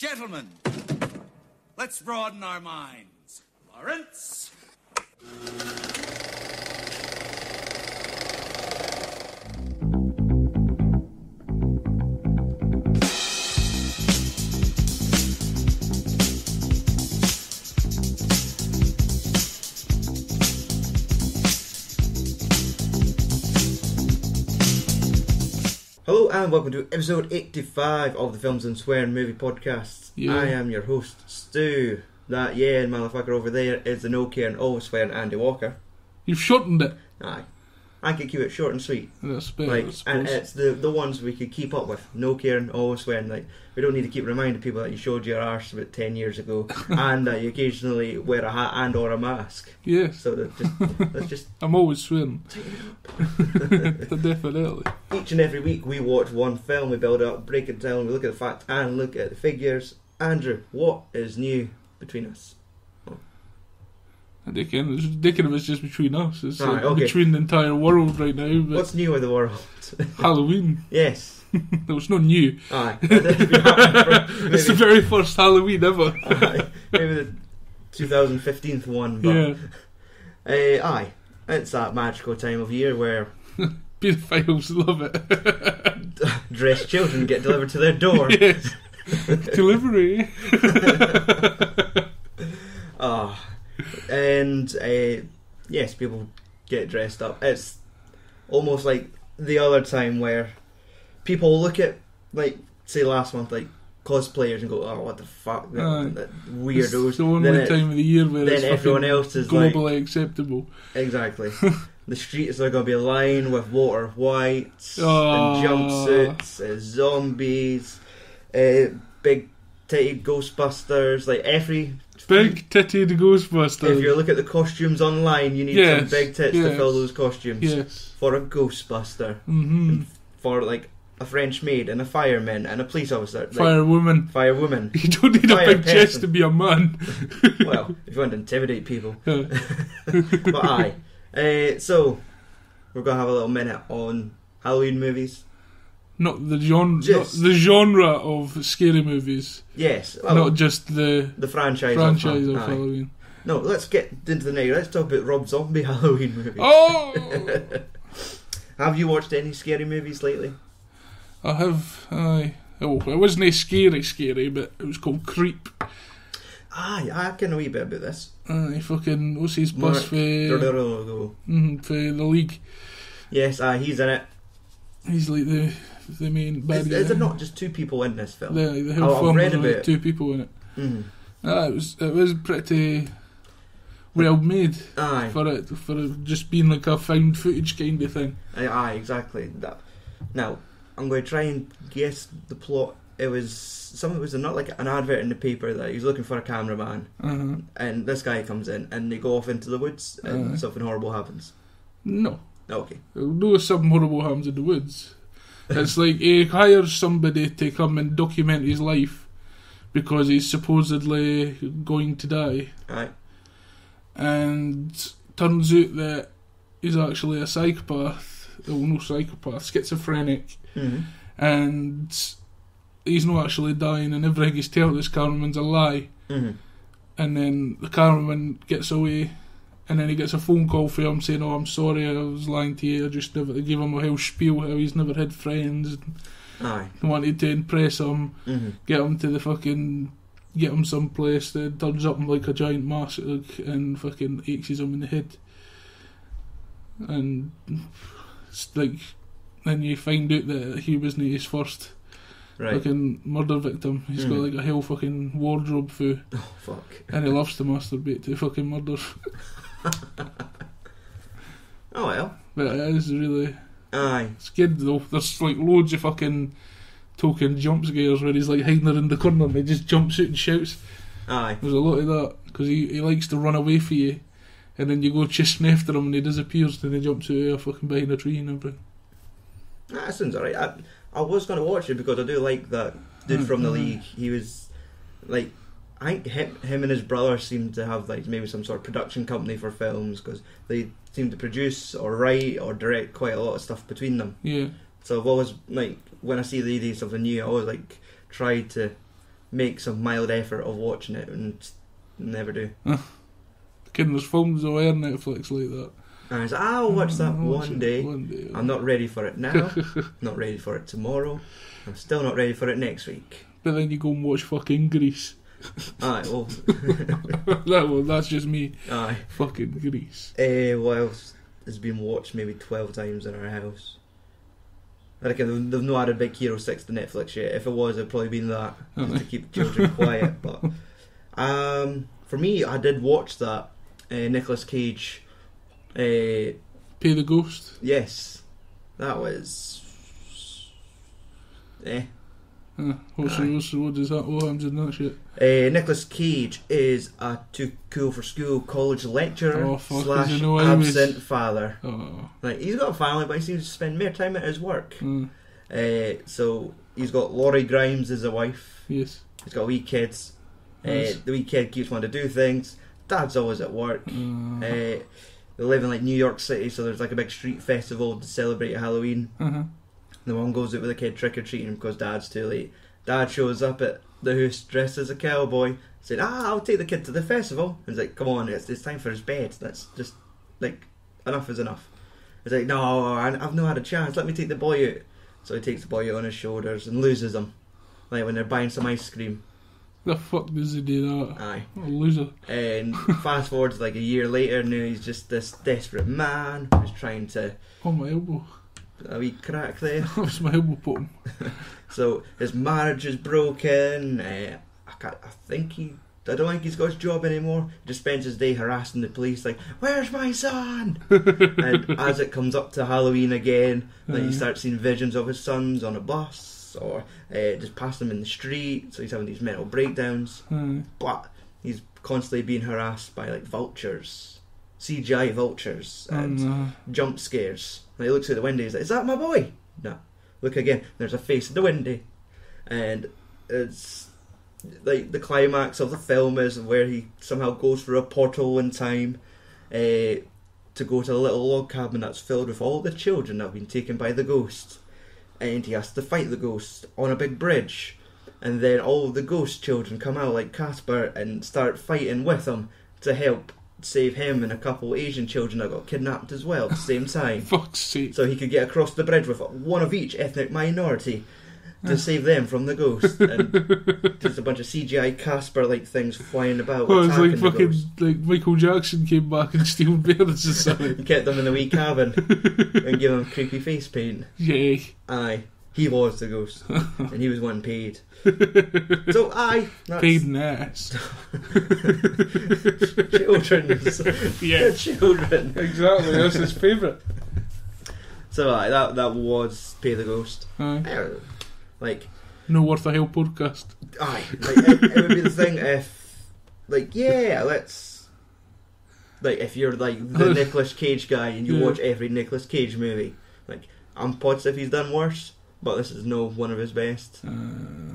Gentlemen, let's broaden our minds. Lawrence? Hello and welcome to episode 85 of the Films and Swearing Movie Podcast. Yeah. I am your host, Stu. That motherfucker over there is the no-caring, always swearing Andy Walker. You've shortened it. Aye. I could keep it short and sweet. That's better, Like, I suppose. and it's the ones we could keep up with. No caring, always swearing. Like, we don't need to keep reminding people that you showed your arse about 10 years ago and that you occasionally wear a hat and or a mask. Yes. So that's just I'm always swearing. Definitely. each and every week we watch one film, we build it up, break it down, we look at the facts and look at the figures. Andrew, what is new between us? I reckon it's just between us. It's Right, okay. between the entire world right now. But What's new with the world? Halloween. Yes. No, it's not new. Aye. It's the very first Halloween ever. Aye. Maybe the 2015 one, but Yeah. aye. It's that magical time of year where Pedophiles love it. dressed children get delivered to their door. Yes. Delivery. Ah. And yes, people get dressed up. It's almost like the other time where people look at, like, say last month, like cosplayers and go, "Oh, what the fuck, that weirdos." It's the only time of the year where then it's everyone fucking else is like, globally acceptable. exactly. The streets are going to be lined with water whites Oh. and jumpsuits, zombies, big titty Ghostbusters, like every. Big titted Ghostbusters. If you look at the costumes online, you need some Yes, big tits to yes. fill those costumes. Yes. For a Ghostbuster, Mm-hmm. for like a French maid and a fireman and a police officer, like, Firewoman. firewoman. You don't need Fire a big person. chest to be a man. Well, if you want to intimidate people, Yeah. but aye. So we're gonna have a little minute on Halloween movies. Not the genre, Just- not the genre of scary movies. Yes, well, Not just the the franchise. franchise of aye. Halloween. No, let's get into the next. Let's talk about Rob Zombie Halloween movies. Oh! Have you watched any scary movies lately? I have, aye. Oh, it wasn't scary, but it was called Creep. Aye, I can a wee bit about this. Aye, fucking, what's his bus Mark for Ruffalo. for the League? Yes, he's in it. He's like the main bad guy. Is there not just two people in this film? The whole I've film read was about like it. 2 people in it. Mhm. It was pretty well made Aye, for it just being like a found footage kind of thing. aye, exactly. That. Now, I'm going to try and guess the plot. It was not like an advert in the paper that he was looking for a cameraman, Uh-huh. and this guy comes in, and they go off into the woods, and Aye. something horrible happens. No. Okay. No, something horrible happens in the woods. It's like he hires somebody to come and document his life because he's supposedly going to die, Aye. and turns out that he's actually a psychopath. Well, no psychopath, schizophrenic, Mhm. and he's not actually dying, and everything he's telling this cameraman's a lie. Mhm. And then the cameraman gets away, and then he gets a phone call from him saying, "Oh, I'm sorry, I was lying to you. I just never gave him a whole spiel how he's never had friends, Aye. and wanted to impress him, Mhm. get him someplace that turns up in like a giant mask and fucking axes him in the head." And it's like, then you find out that he wasn't his first Right. fucking murder victim. He's got like a whole fucking wardrobe full, Oh fuck. and he loves to masturbate to fucking murder. Oh well. But it is really Aye. scared though. There's like loads of fucking token jump scares where he's like hiding around the corner and he just jumps out and shouts. Aye. There's a lot of that because he likes to run away from you, and then you go chasing after him and he disappears, and he jumps out fucking behind a tree and everything. That sounds alright. I was going to watch it because I do like that dude from the League. He was like, I think him and his brother seem to have like maybe some sort of production company for films because they seem to produce or write or direct quite a lot of stuff between them. Yeah. So I've always, like, when I see they do something new, I always like try to make some mild effort of watching it and never do. There's films on Netflix like that. And I was like, I'll watch that I'll watch one it day. one day. I'm not ready for it now. Not ready for it tomorrow. I'm still not ready for it next week. But then you go and watch fucking Grease. Aye, well. That's just me. Aye. Fucking Grease. What else has been watched maybe 12 times in our house? I reckon they've not added Big Hero 6 to Netflix yet. If it was, it'd probably been that. Just to keep children quiet. But for me, I did watch that Nicolas Cage. Pay the Ghost. Yes. That was... What does that? What happens in that shit? Nicolas Cage is a too cool for school college lecturer slash no enemies. absent father. Oh. Like, he's got a family, but he seems to spend more time at his work. So he's got Laurie Grimes as a wife. Yes. He's got wee kids. Yes. The wee kid keeps wanting to do things. Dad's always at work. They live in like New York City, so there's like a big street festival to celebrate Halloween. The mum goes out with the kid trick-or-treating because Dad's too late. Dad shows up at the house dressed as a cowboy, saying, I'll take the kid to the festival. And he's like, come on, it's time for his bed. That's just, like, enough is enough. He's like, no, I've not had a chance. Let me take the boy out. So he takes the boy out on his shoulders and loses him. Like when they're buying some ice cream. The fuck does he do that? Aye. What a loser. And fast forward to like a year later, now he's just this desperate man who's trying to... Oh, my elbow. A wee crack there. That was my elbow bottom. So his marriage is broken. I don't think he's got his job anymore. He just spends his day harassing the police, like, "Where's my son?" And as it comes up to Halloween again, like, you start seeing visions of his sons on a bus or just past them in the street. So he's having these mental breakdowns. But he's constantly being harassed by like vultures, CGI vultures, and jump scares. And he looks out the window. He's like, "Is that my boy?" No. Look again. There's a face in the window, and it's like the climax of the film is where he somehow goes through a portal in time to go to a little log cabin that's filled with all the children that have been taken by the ghost, and he has to fight the ghost on a big bridge, and then all the ghost children come out like Casper and start fighting with him to help save him and a couple Asian children that got kidnapped as well at the same time. Fuck's sake. So he could get across the bridge with one of each ethnic minority to save them from the ghost. And just a bunch of CGI Casper-like things flying about. Well, it's like fucking ghost. like Michael Jackson came back and stole bears or something. He kept them in the wee cabin and gave them creepy face paint. Yay. Aye. He was the ghost. And he was one paid. So, aye. Paid in ass. Children's. Yeah. Children. Exactly, that's his favourite. So, aye, that was Pay the Ghost. Aye. Like, No Worth a Hell podcast. Aye. Like, it would be the thing if, like, yeah, let's... Like, if you're, like, the Nicolas Cage guy and you watch every Nicolas Cage movie, like, I'm positive he's done worse, but this is no one of his best.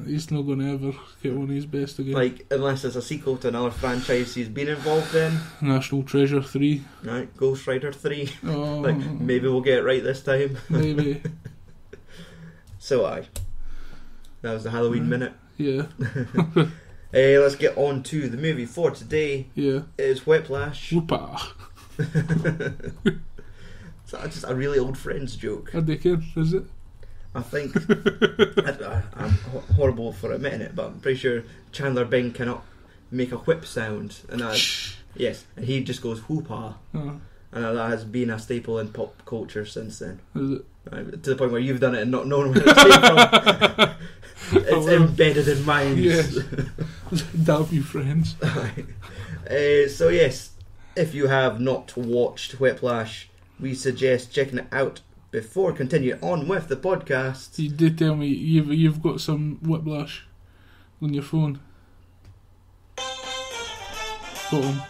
He's not going to ever get one of his best again. Like, unless it's a sequel to another franchise he's been involved in. National Treasure 3. Right, Ghost Rider 3. Oh, Like, maybe we'll get it right this time. maybe. So, aye. That was the Halloween minute. Yeah. Let's get on to the movie for today. Yeah. It's Whiplash. Whoopa. It's just a really old Friends joke. A dickhead, is it? I think I'm horrible for admitting it, but I'm pretty sure Chandler Bing cannot make a whip sound, and yes, and he just goes whoopah, and that has been a staple in pop culture since then. Is it? To the point where you've done it and not known where it came from. It's embedded in minds. Yes. Damn you, Friends. So yes, if you have not watched Whiplash, we suggest checking it out before continuing on with the podcast. You did tell me you've got some Whiplash on your phone. Bottom.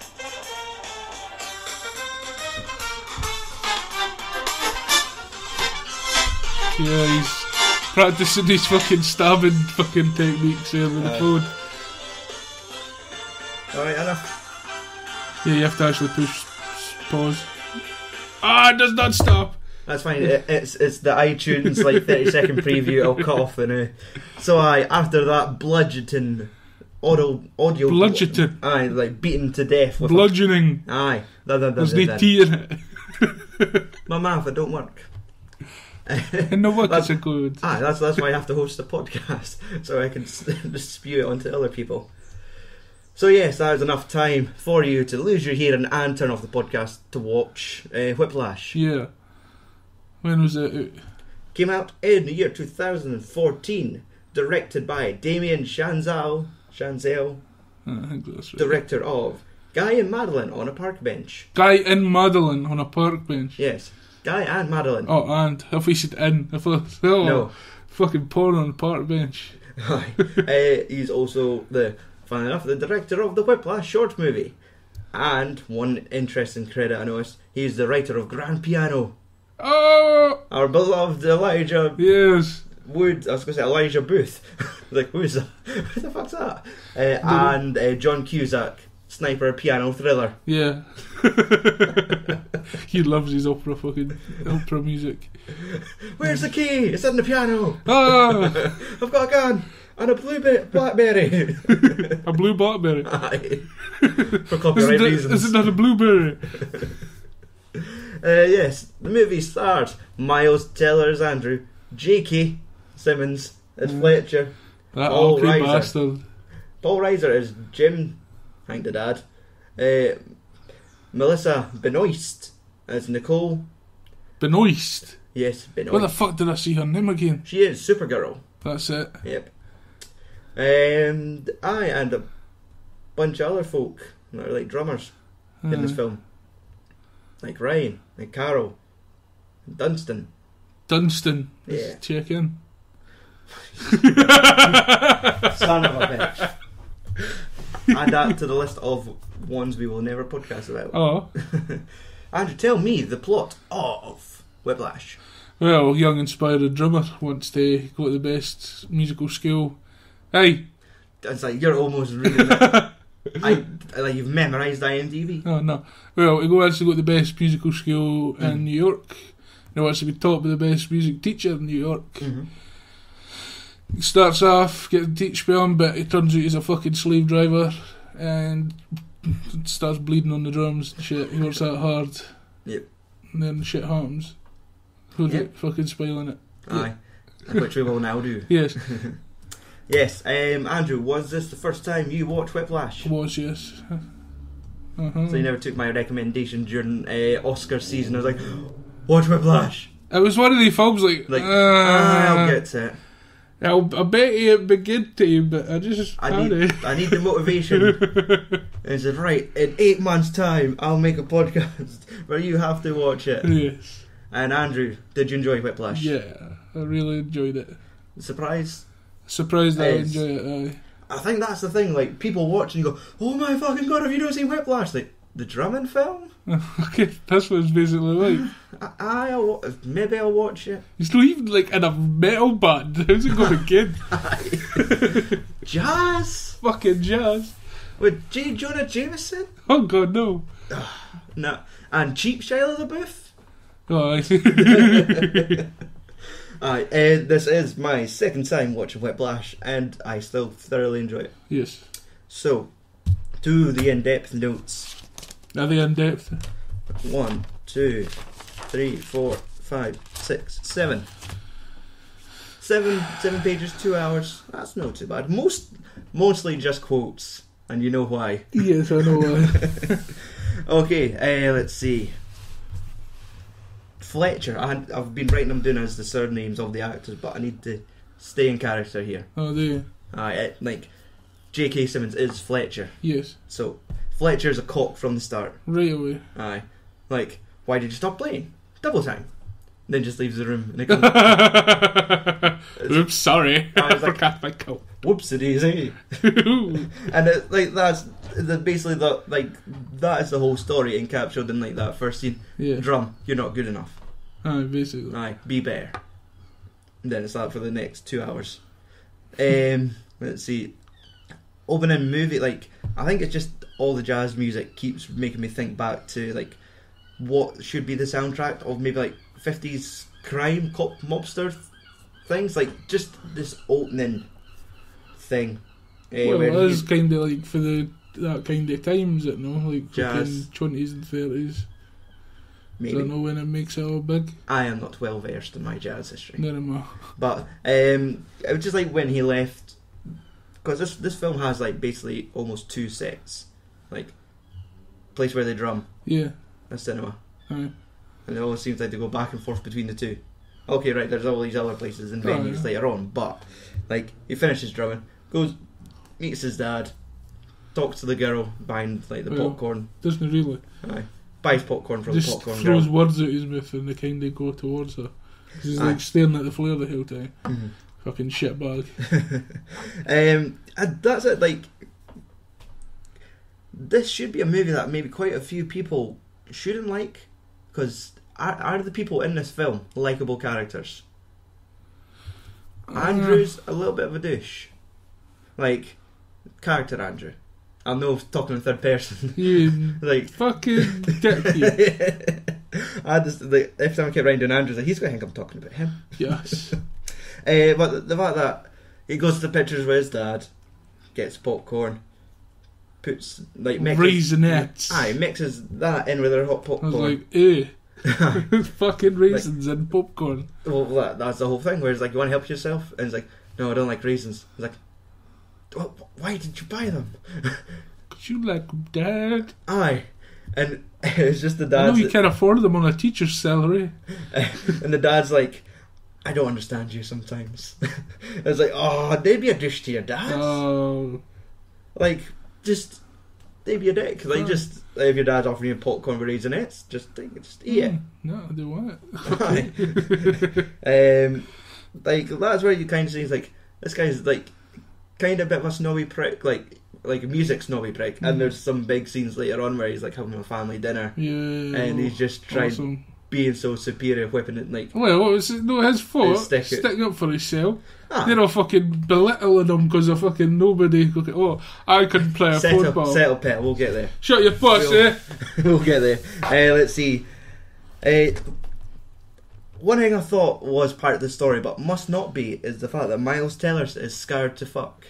Yeah, he's practicing his fucking stabbing fucking techniques there with the phone. Alright, enough. Yeah, you have to actually push pause. It does not stop. That's fine. It's the iTunes like 30-second preview. I'll cut off the now. So after that bludgeoning audio Bludgeoning. Aye, like beaten to death with Bludgeoning. aye. There's no tea in it. My mouth, it don't work. And no what it's included. Aye, that's why I have to host a podcast, so I can just spew it onto other people. So yes, that is enough time for you to lose your hearing and turn off the podcast to watch Whiplash. Yeah. When was it out? Came out in the year 2014, directed by Damien Chazelle, I think that's right. director of Guy and Madeline on a Park Bench. Guy and Madeline on a park bench. Yes, Guy and Madeline. Oh, and if we said in, No. fucking porn on the park bench. Aye. He's also funnily enough, the director of the Whiplash short movie. And one interesting credit I noticed, he's the writer of Grand Piano. Oh, Our beloved Elijah yes. Wood, I was going to say Elijah Booth. Like, who's that? Who the fuck's that? And John Cusack, Sniper Piano Thriller. Yeah. He loves his opera music. Where's the key? It's in the piano. Ah, I've got a gun and a blackberry. a blue blackberry. Aye. For copyright reasons. Isn't that a blueberry? Yes, the movie stars Miles Teller as Andrew, J.K. Simmons as Fletcher, That Paul ugly Reiser. bastard. Paul Reiser as Jim, I think the dad, Melissa Benoist as Nicole. Benoist. Yes, Where the Benoist. fuck did I see her name again? She is Supergirl. That's it. Yep. And a bunch of other folk that are like drummers in this film. Like Ryan, like Carol, Dunstan. Dunstan. Yeah. Let's check in. Son of a bitch. Add that to the list of ones we will never podcast about. Oh. Andrew, tell me the plot of Whiplash. Well, young inspired drummer wants to go to the best musical school. Hey. It's like you're almost reading it. Like you've memorised IMDb. Oh no. Well, he wants to go to the best musical school in New York. He wants to be taught by the best music teacher in New York. Mm-hmm. He starts off getting teach by him, but it turns out he's a fucking slave driver and starts bleeding on the drums and shit. He works that hard. Yep. And then shit happens. Who's Yep. it fucking spoiling it? Aye. Which we will now do. Yes. Yes, Andrew, was this the first time you watched Whiplash? Was, yes. Uh-huh. So you never took my recommendation during Oscar season. I was like, watch Whiplash. It was one of the films I'll get to it. I bet it'd be good to you, but I just I need the motivation. And he said, right, in 8 months' time, I'll make a podcast where you have to watch it. Yes. And Andrew, did you enjoy Whiplash? Yeah, I really enjoyed it. Surprise? Surprised I Yes. enjoyed it, aye. I think that's the thing, like, people watch and go, oh my fucking god, have you not seen Whiplash? Like, the drumming film? Okay, that's what it's basically like. Maybe I'll watch it. He's not even like in a metal band. How's it going to get? Jazz? Fucking jazz. With J. Jonah Jameson? Oh god, no. No. And Cheap Shia LaBeouf? Oh, I see. This is my second time watching Whiplash, and I still thoroughly enjoy it. Yes. So, to the in-depth notes. Are they in depth? 1, 2, 3, 4, 5, 6, 7. 7 pages, 2 hours. That's not too bad. Mostly just quotes, and you know why. Yes, I know why. Okay, let's see. Fletcher. I've been writing them down as the surnames of the actors, but I need to stay in character here. Oh, do you? Like J.K. Simmons is Fletcher. Yes. So Fletcher's a cock from the start. Right away. Aye. Like, why did you stop playing? Double time. Then just leaves the room and they come. Oops, sorry. I I was like, forgot my coat. Whoopsie daisy. And basically that is the whole story encapsulated in like that first scene. Yeah. Drum, you're not good enough. Aye, basically. Aye, be better. And then it's that for the next 2 hours. Let's see. Opening movie, like, I think it's just all the jazz music keeps making me think back to like what should be the soundtrack of maybe like 50s crime cop mobster things, like just this opening thing Well, when it is kind of like for that kind of times, it no, like Jazz. 20s and 30s. maybe. I don't know when it makes it all big. I am not well versed in my jazz history. Never mind. But it was just like when he left, because this film has like basically almost 2 sets, like place where they drum, Yeah. a cinema, Aye. and it always seems like they go back and forth between the two. Okay, right, there's all these other places and venues yeah. later on, but like he finishes drumming, goes, meets his dad, talks to the girl behind like the Well, popcorn, Doesn't really. aye, buys popcorn from the Just popcorn throws girl. words out his mouth and they kind of go towards her. 'Cause he's Aye. like staring at the flare the whole time. Mhm. Fucking shitbag. And that's it. Like, this should be a movie that maybe quite a few people shouldn't like, because are the people in this film likable characters? Andrew's a little bit of a douche, like character Andrew. I know talking in third person, You like fucking dick, you. I just like every time I kept writing down Andrew's like he's going to think I'm talking about him. Yes. But the fact that he goes to the pictures with his dad, gets popcorn, puts like mixes, Raisinets. aye, mixes that in with their hot I was popcorn. like, fucking raisins and popcorn. Well, that's the whole thing. Where it's like, you want to help yourself, and he's like, no, I don't like raisins. He's like, why did you buy them? Cause you like 'em, Dad. Aye, and it's just the I know dad's, you can't afford them on a teacher's salary. and the dad's like, I don't understand you sometimes. It's like, oh, they'd be a dish to your dad. Oh. Like, just they'd be a dick. Like, just if your dad's offering you popcorn with raisinets, just eat it. No, I don't want it. Aye. Like that's where you kind of see, like, this guy's like kind of a bit of a snobby prick, like a music snobby prick. And there's some big scenes later on where he's like having a family dinner, Yeah. and he's just trying awesome. being so superior, whipping it like. Well, it's not his fault. Stick it. Sticking up for himself. Ah, They're all fucking belittling him because of fucking nobody. Okay, oh, I can play a football. settle, pet. We'll get there. Shut your puss, We'll- eh? We'll get there. Let's see. One thing I thought was part of the story, but must not be, is the fact that Miles Teller is scarred to fuck.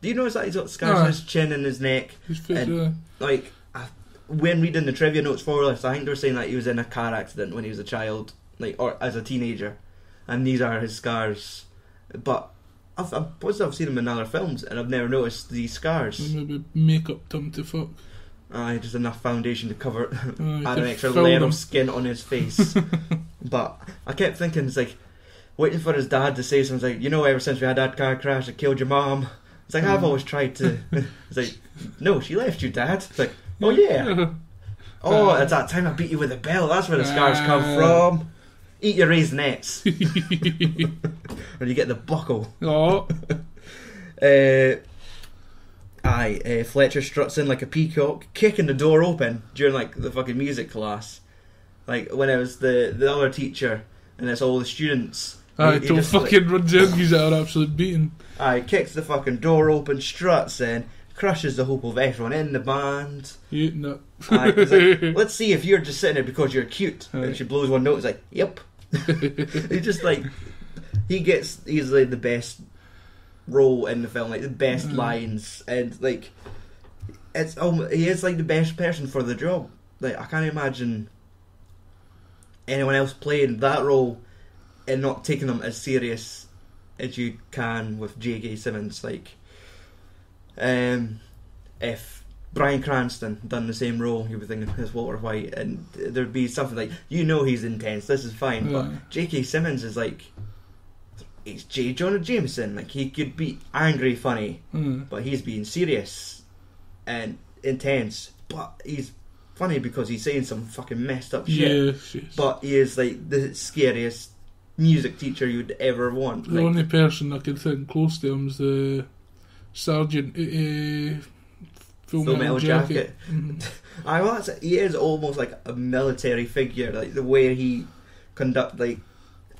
Do you notice that he's got scars on his chin and his neck? His face, And- Like, when reading the trivia notes for this, I think they were saying that he was in a car accident when he was a child, like, or as a teenager, and these are his scars. But I've seen him in other films, and I've never noticed these scars. maybe makeup him to fuck. Just enough foundation to cover Aye, add to an extra fill layer them. of skin on his face. But I kept thinking, it's like, waiting for his dad to say something like, you know, ever since we had that car crash that killed your mom. It's like, I've always tried to. It's like, no, she left you, Dad. It's like, oh yeah. Oh, it's that time I beat you with a belt. That's where the scars come from. Eat your raisinets. When you get the buckle. Oh, Fletcher struts in like a peacock, kicking the door open during like the fucking music class. Like when it was the other teacher and it's all the students. I He told just, fucking runs in, gives it an absolute beating. kicks the fucking door open, struts in, crushes the hope of everyone in the band. You eating it? He's like, let's see if you're just sitting there because you're cute. Aye. And she blows one note. He's like, yep. He just like he gets easily the best role in the film, like the best lines, and like he is like the best person for the job. Like I can't imagine anyone else playing that role and not taking them as serious as you can with J.K. Simmons. Like, if Bryan Cranston done the same role, you would think as Walter White, and there'd be something like, you know, he's intense. This is fine, but J.K. Simmons is like, he's J. Jonah Jameson. Like he could be angry, funny, but he's being serious and intense. But he's funny because he's saying some fucking messed up shit. Yes. But he is like the scariest music teacher you'd ever want. The Like, only person I can think close to him is the sergeant. Full Metal Jacket. well, he is almost like a military figure. Like the way he conduct, like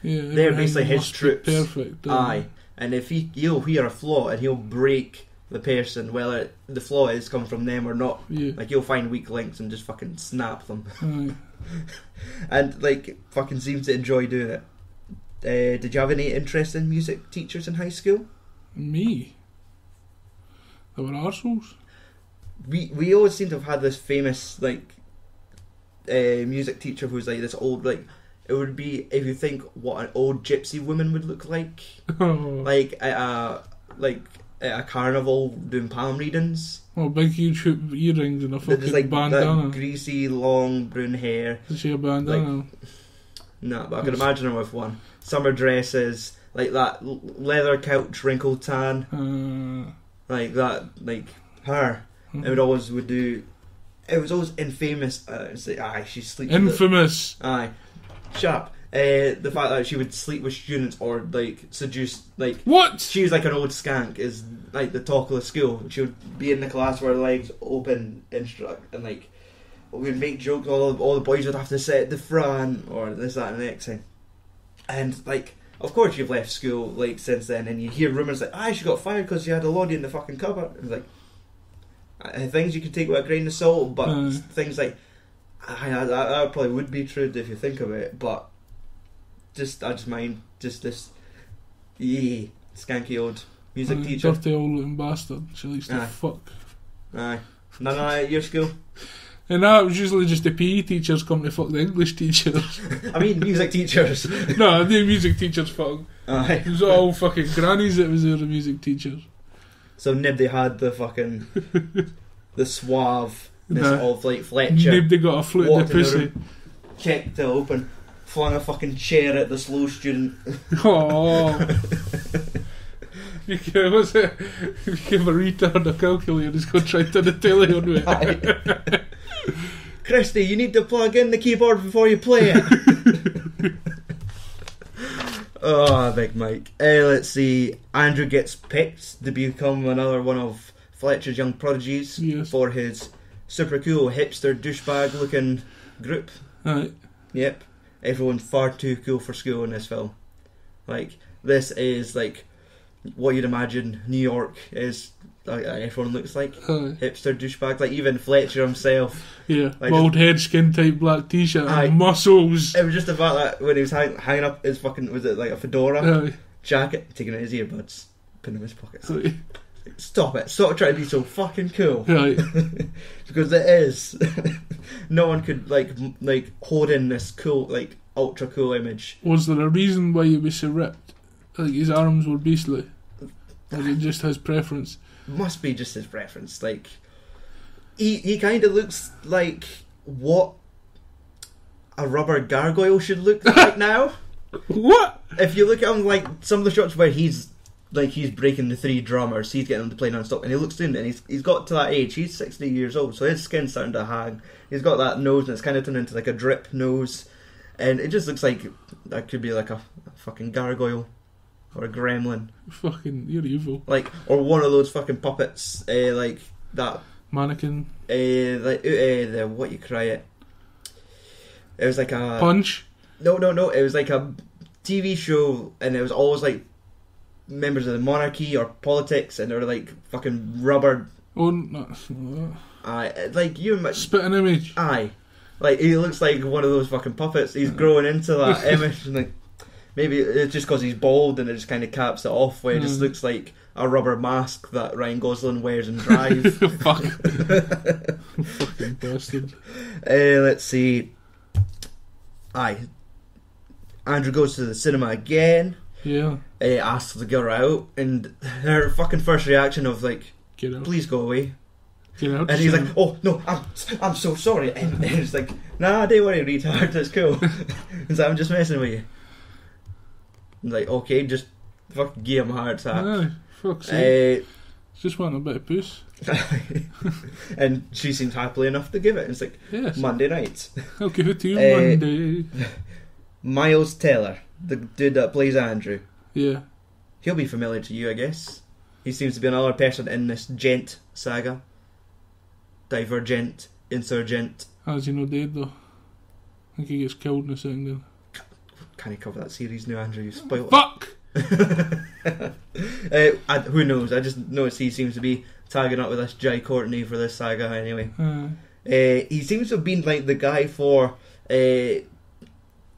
Yeah, they're everything basically his must be troops. Perfect. Aye, and if he'll hear a flaw and he'll break the person, whether the flaw is come from them or not. Yeah. Like he'll find weak links and just fucking snap them. Aye. And like fucking seems to enjoy doing it. Did you have any interest in music teachers in high school? Me? They were arseholes. We always seem to have had this famous like music teacher who's like this old like it would be if you think what an old gypsy woman would look like like at a carnival doing palm readings. Oh, big huge hoop earrings and a They're fucking just like bandana. that greasy long brown hair. Is she a bandana? No, but I can imagine her with one. Summer dresses, like that leather couch wrinkled tan, like that, like her. It would always would do. It was always infamous. It's like, aye, she sleeps. Infamous. Aye, shut up. The fact that she would sleep with students or like seduce, like what? She was like an old skank. Is like the talk of the school. She would be in the class with her legs open, instruct, and like we'd make jokes. All the boys would have to sit at the front or this, that, and the next thing. And like, of course, you've left school like since then, and you hear rumours like, she got fired because she had a lolly in the fucking cupboard. And like, things you can take with a grain of salt, but things like that probably would be true if you think of it. But I just mind this skanky old music teacher, dirty old looking bastard. She likes to fuck. Aye, none at your school. And that was usually just the PE teachers come to fuck the English teachers. I mean, music teachers. No, the music teachers fuck. Aye. It was all fucking grannies that was there, the music teachers. So nobody had the fucking the suaveness of like Fletcher. Nobody got a flute in the pussy. Checked it open, flung a fucking chair at the slow student. Oh. Was it? You gave a retard a calculator, he's going to try to turn the telly on with it. Christy, you need to plug in the keyboard before you play it. Oh, Big Mike. Let's see. Andrew gets picked to become another one of Fletcher's young prodigies for his super cool hipster douchebag looking group. Right. Yep. Everyone's far too cool for school in this film. Like, this is like what you'd imagine New York is. Everyone looks like hipster douchebag. Like even Fletcher himself. Yeah, like bald head, skin tight, black t-shirt, and muscles. It was just the fact that when he was hanging up his fucking, was it like a fedora jacket, taking out his earbuds, putting them in his pockets. Stop it! Stop trying to be so fucking cool. Right. Because it is. No one could like hold in this cool, like ultra cool image. Was there a reason why he was so ripped? Like his arms were beastly. Or was it just his preference? Must be just his preference. Like he kind of looks like what a rubber gargoyle should look like now. What? If you look at him, like some of the shots where he's breaking the three drummers, he's getting them to play non-stop, and he looks in, and he's got to that age. He's 60 years old, so his skin's starting to hang. He's got that nose, and it's kind of turned into like a drip nose, and it just looks like that could be like a fucking gargoyle. Or a gremlin. Fucking, you're evil. Like, or one of those fucking puppets, like that mannequin. The what you cry it. It was like a Punch. No. It was like a TV show, and it was always like members of the monarchy or politics, and they were like fucking rubber. Oh, no. Aye, like you. Spitting image. Aye, like he looks like one of those fucking puppets. He's growing into that image, and like. Maybe it's just because he's bald and it just kind of caps it off where it just looks like a rubber mask that Ryan Gosling wears in Drive. Fuck. Fucking bastard. Let's see. Andrew goes to the cinema again. Yeah. Asks the girl out, and her fucking first reaction of like, get out. Please go away. Get out. And he's like, oh no, I'm so sorry. And he's like, nah, don't worry, retard, it's cool. He's like, I'm just messing with you. Like, okay, just fucking give him a heart attack. Aye, fuck's sake. Just want a bit of puss. And she seems happily enough to give it. It's like, Monday night. I'll give it to you Monday. Miles Teller, the dude that plays Andrew. Yeah. He'll be familiar to you, I guess. He seems to be another person in this Gent saga. Divergent, Insurgent. How's he not dead though? I think he gets killed in a second then. Can he cover that series now, Andrew? You spoiled Fuck! Who knows? I just noticed he seems to be tagging up with this Jai Courtney for this saga anyway. He seems to have been like the guy for that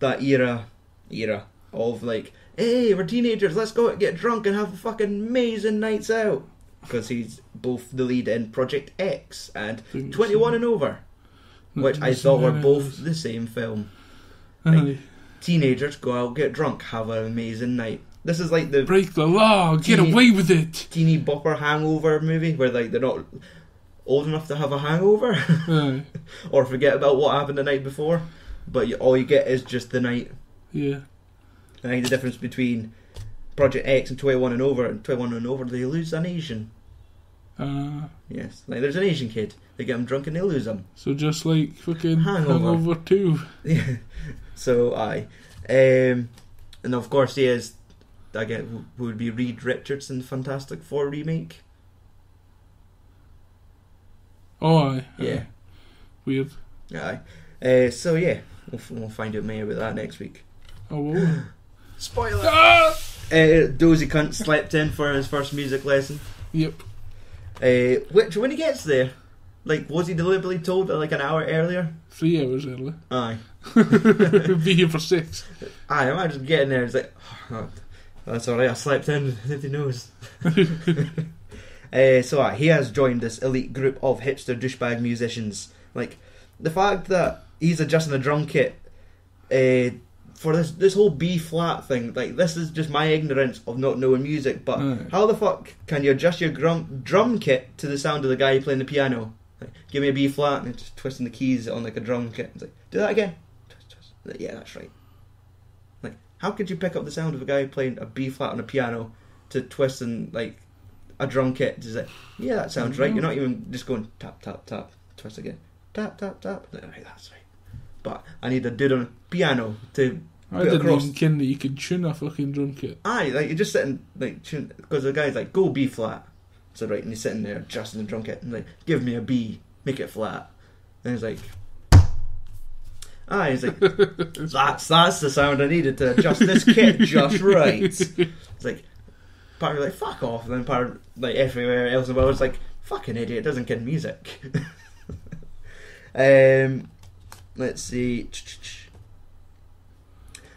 era of like, hey, we're teenagers, let's go out and get drunk and have fucking amazing nights out. because he's both the lead in Project X and Think 21 so. and Over, Not which I missing thought were any of both those. the same film. Aye. Teenagers go out, get drunk, have an amazing night. This is like the Break the law, get Teeny- away with it. teeny bopper hangover movie where like they're not old enough to have a hangover Aye. or forget about what happened the night before, but all you get is just the night. Yeah. I think the difference between Project X and 21 and Over, they lose an Asian. Yes, like there's an Asian kid, they get him drunk and they lose him. So just like fucking Hangover. Hangover 2. Yeah. So and of course he is, I get, who would be Reed Richards in the Fantastic Four remake. Oh, aye. Yeah. Aye. Weird. Aye. So yeah, we'll find out more about that next week. Oh, well. Spoiler! Ah! Dozy cunt slept in for his first music lesson. Yep. Which, when he gets there, like, was he deliberately told like an hour earlier? 3 hours early. Aye. Be here for 6. Aye, imagine getting there, it's like, oh, that's alright, I slept in, nobody knows. So he has joined this elite group of hipster douchebag musicians. Like, the fact that he's adjusting a drum kit for this whole B flat thing, like, this is just my ignorance of not knowing music, but how the fuck can you adjust your drum kit to the sound of the guy playing the piano? Like, give me a B flat and just twisting the keys on like a drum kit. It's like, do that again. Twist, twist. Like, yeah, that's right. Like, how could you pick up the sound of a guy playing a B flat on a piano to twist and like a drum kit? It's like, yeah, that sounds right. You're not even just going tap tap tap, twist again, tap tap tap. Like, right, that's right. But I need a dude on a piano to I get didn't across. even ken that you could tune a fucking drum kit. Aye, like you're just sitting like tune, because the guy's like, go B flat. So right, and he's sitting there adjusting the drum kit and like, give me a B, make it flat. And he's like, he's like, that's the sound I needed to adjust this kit just right. It's like, part of me like, fuck off, and then part of like everywhere else in the world is like, fucking idiot, doesn't get music. Let's see.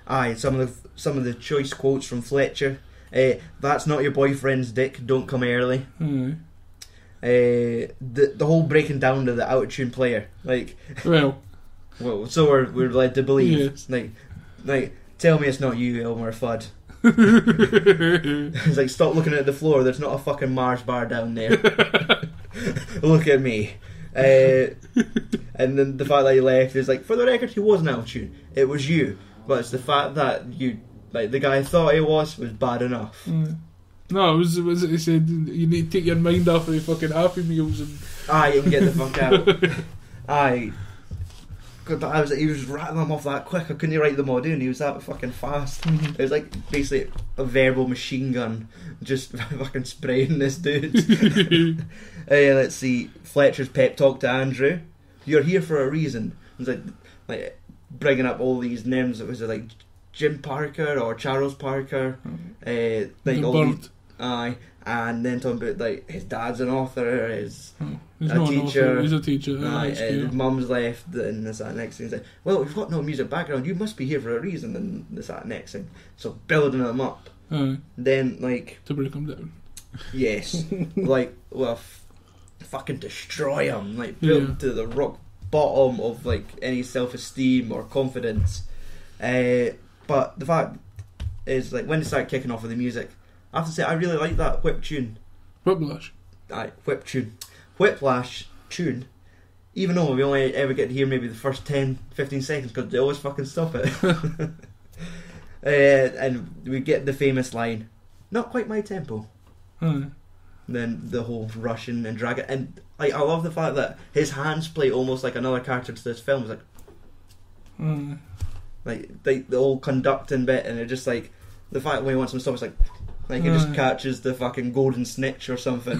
Some of the choice quotes from Fletcher. That's not your boyfriend's dick, don't come early. Aye. The whole breaking down to the out-of-tune player. Like, Well, so we're led to believe. Yes. Like, tell me it's not you, Elmer Fudd. It's like, stop looking at the floor, there's not a fucking Mars bar down there. Look at me. And then the fact that he left is like, for the record, he wasn't out of tune. It was you. But it's the fact that you, like, the guy thought he was bad enough. no, it was he said you need to take your mind off of the fucking Happy Meals and Aye, you can get the fuck out. Aye. God, he was rattling them off that quick. I couldn't write them all down. He was that fucking fast. It was like basically a verbal machine gun, just fucking spraying this dude. Let's see. Fletcher's pep talk to Andrew. You're here for a reason. It's like bringing up all these names. It was like Jim Parker or Charles Parker. Like the all bird. these, aye. And then talking about like his dad's an author, He's a not an teacher. author, he's a teacher. Aye, That's and cool. his mum's left, and this that next thing. He's like, well, we've got no music background, you must be here for a reason, and this that next thing. So building them up. Aye, Then, like, to break him down. yes, like, well, fucking destroy him, like, build to the rock bottom of, like, any self-esteem or confidence. But the fact is, like, when they start kicking off with the music, I have to say, I really like that whip tune. Whiplash. Aye, Whiplash tune, even though we only ever get to hear maybe the first 10-15 seconds because they always fucking stop it. And we get the famous line, not quite my tempo. Aye. Then the whole Russian and drag it, and like, I love the fact that his hands play almost like another character to this film. It's Aye. like the whole conducting bit, and it just like the fact when he wants him to stop, it's like he just catches the fucking golden snitch or something.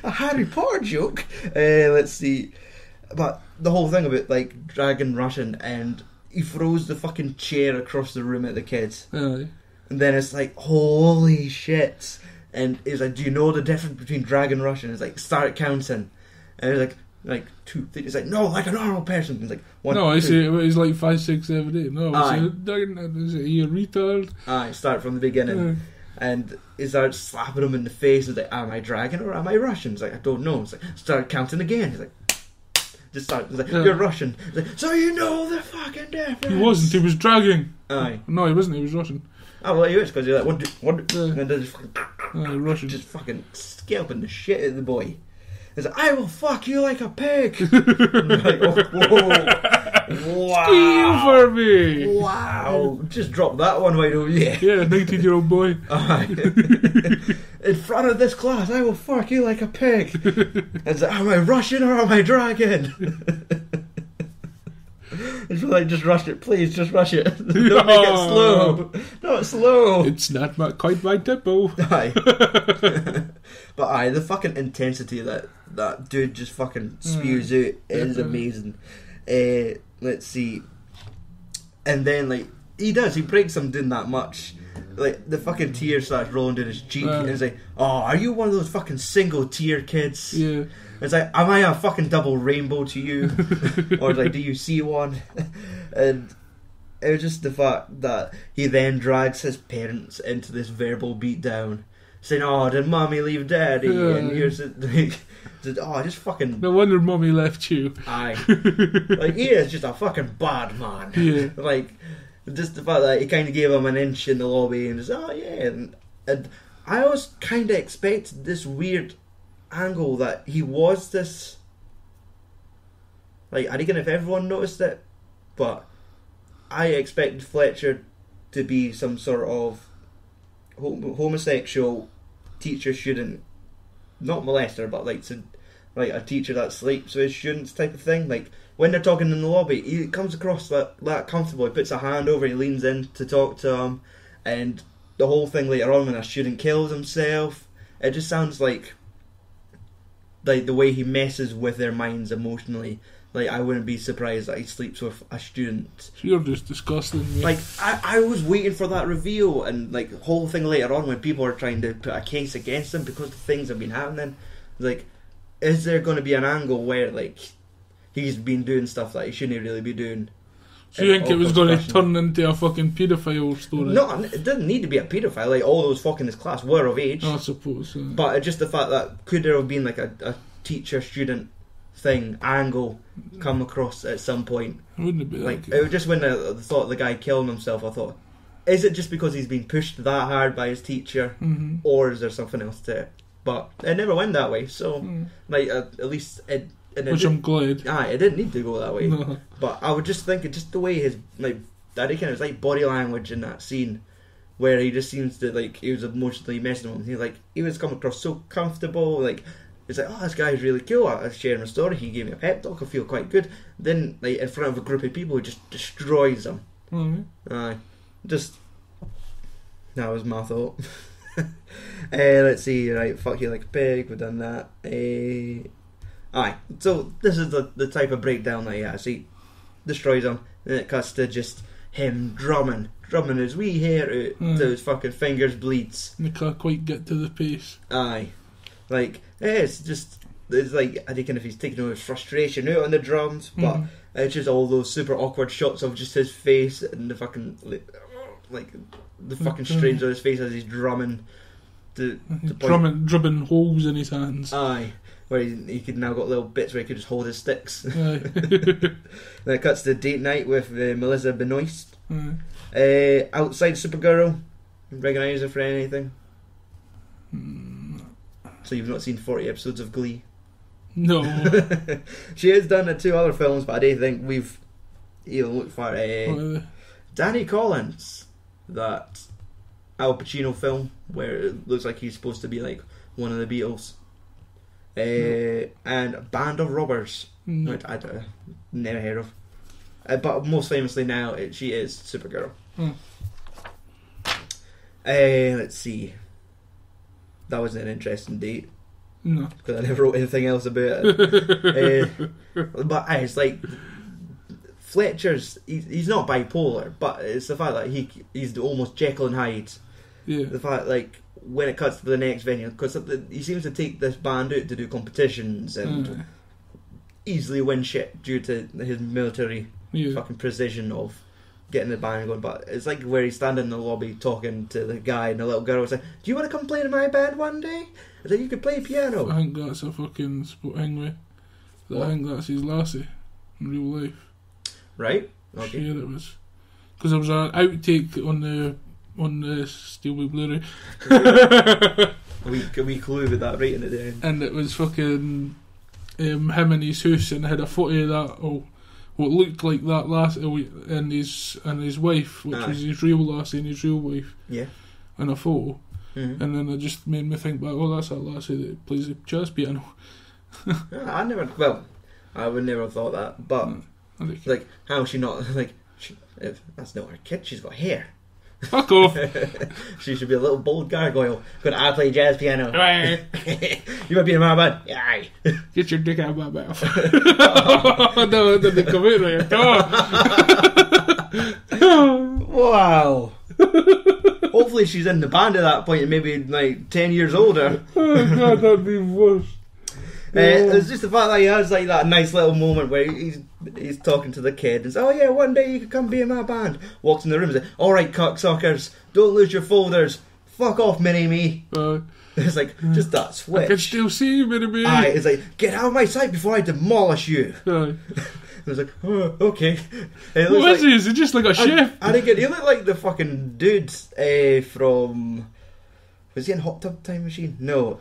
A Harry Potter joke. Let's see, but the whole thing about like dragging Russian, and he throws the fucking chair across the room at the kids. Aye. And then it's like, holy shit. And he's like, do you know the difference between dragon Russian? It's like, start counting. And he's like 2, 3. It's like, no, like a normal person. It's like, 1, No, 2. it's like 5, 6, 7, 8. No, Aye. is it you retard? Aye, start from the beginning. And he starts slapping him in the face. He's like, am I dragon or am I Russian? He's like, I don't know. He's like, start counting again. He's like, he's like, you're Russian. He's like, so you know the fucking difference. He wasn't, he was dragging. Aye. No, he wasn't, he was Russian. Oh, well, he was, because he's like, what? And then just fucking, Russian. just fucking scalping the shit out of the boy. He's like, I will fuck you like a pig. Like, oh, whoa. Wow. Steal for me. Wow. Just drop that one right over here. Yeah, 19-year-old boy. In front of this class, I will fuck you like a pig. It's like, am I Russian or am I dragon? It's like, just rush it, please, just rush it. Don't make it slow. Not slow. It's not quite my tempo. Aye. But aye, the fucking intensity that dude just fucking spews out is amazing. Let's see. And then, like, he breaks him doing that much. Like, the fucking tear starts rolling down his cheek, and he's like, oh, are you one of those fucking single tear kids? Yeah. It's like, am I a fucking double rainbow to you? Or like, do you see one? And it was just the fact that he then drags his parents into this verbal beatdown, saying, oh, did mommy leave daddy? And here's it, like, just fucking... No wonder mommy left you. Aye. Like, he is just a fucking bad man. Yeah. Like, just the fact that he kind of gave him an inch in the lobby and just, oh yeah. And I always kind of expected this weird angle that he was this, like, I don't know if everyone noticed it, but I expected Fletcher to be some sort of homosexual teacher-student, not molester, but like a teacher that sleeps with his students type of thing. Like, when they're talking in the lobby, he comes across that comfortable. He puts a hand over, he leans in to talk to him, and the whole thing later on when a student kills himself, it just sounds like the way he messes with their minds emotionally. Like, I wouldn't be surprised that he sleeps with a student. You're just disgusting. Yeah. Like, I was waiting for that reveal, and like the whole thing later on when people are trying to put a case against him because the things have been happening. Like, is there going to be an angle where like he's been doing stuff that he shouldn't really be doing? Do you think it was going to turn into a fucking paedophile story? No, it didn't need to be a paedophile. Like, all those fucking in his class were of age. I suppose. But it's just the fact that could there have been like a teacher-student thing angle come across at some point? Wouldn't it be like that it was just when I thought the guy killing himself, I thought, is it just because he's been pushed that hard by his teacher, or is there something else to it? But it never went that way. So, like, at least it. Which I'm glad. It didn't need to go that way. No. But I would just think it just the way his that kind of like body language in that scene, where he just seems to like he was emotionally messing with him. He was coming across so comfortable. Like, it's like, oh, this guy's really cool. I was sharing a story. He gave me a pep talk. I feel quite good. Then, like, in front of a group of people, he just destroys them. Just that was my thought. Let's see. Right, fuck you like a pig. We've done that. Aye, so this is the type of breakdown that he has. He destroys him, and it cuts to just him drumming his wee hair out till his fucking fingers bleeds. And he can't quite get to the pace. Aye, like, it's like, I think if he's taking all his frustration out on the drums, but it's just all those super awkward shots of just his face and the fucking like the fucking strains of his face as he's drumming. Drumming holes in his hands. Aye. Where he could now got little bits where he could just hold his sticks. Then it cuts to date night with Melissa Benoist. Outside Supergirl. Recognise her for anything? So you've not seen 40 episodes of Glee? No. She has done 2 other films, but I don't think we've even looked for Danny Collins, that Al Pacino film where it looks like he's supposed to be like one of the Beatles. And Band of Robbers, which I never heard of, but most famously now she is Supergirl. Let's see, that was an interesting date. No, because I never wrote anything else about it. But it's like Fletcher's he's not bipolar, but it's the fact that he's almost Jekyll and Hyde. Yeah, the fact like, when it cuts to the next venue, because he seems to take this band out to do competitions and easily win shit due to his military fucking precision of getting the band going, but it's like where he's standing in the lobby talking to the guy, and the little girl was like, "Do you want to come play in my band one day? I think you could play piano." I think that's a fucking thing I think that's his lassie in real life. Right? Okay. Sure it was. Because there was an outtake on the Steelbook Blu-ray. a wee clue with that right in the end. And it was fucking him in his house, and had a photo of that, what looked like that lassie, and his wife, which was his real lassie and his real wife. Yeah. In a photo. Mm-hmm. And then it just made me think back, that's that lassie that plays the jazz piano. I would never have thought that, but like, how is she not like? If that's not her kid. She's got hair. Fuck off. She should be a little bold gargoyle. Could I play jazz piano? You might be in my band. Yeah. Aye. Get your dick out of my mouth. No, it didn't come out right. Wow. Hopefully she's in the band at that point and maybe like 10 years older. Oh god, that'd be worse. It's just the fact that he has like that nice little moment where he's talking to the kid and says, "Oh yeah, one day you could come be in my band." Walks in the room and says, "Alright, cocksuckers, don't lose your folders. Fuck off, Mini-Me." It's like, just that switch. I can still see you, Mini-Me. Aye, it's like, "Get out of my sight before I demolish you." Aye. I was like, "Oh, okay." Who is he? Is he just like a chef? I think he looked like the fucking dude from... Was he in Hot Tub Time Machine? No.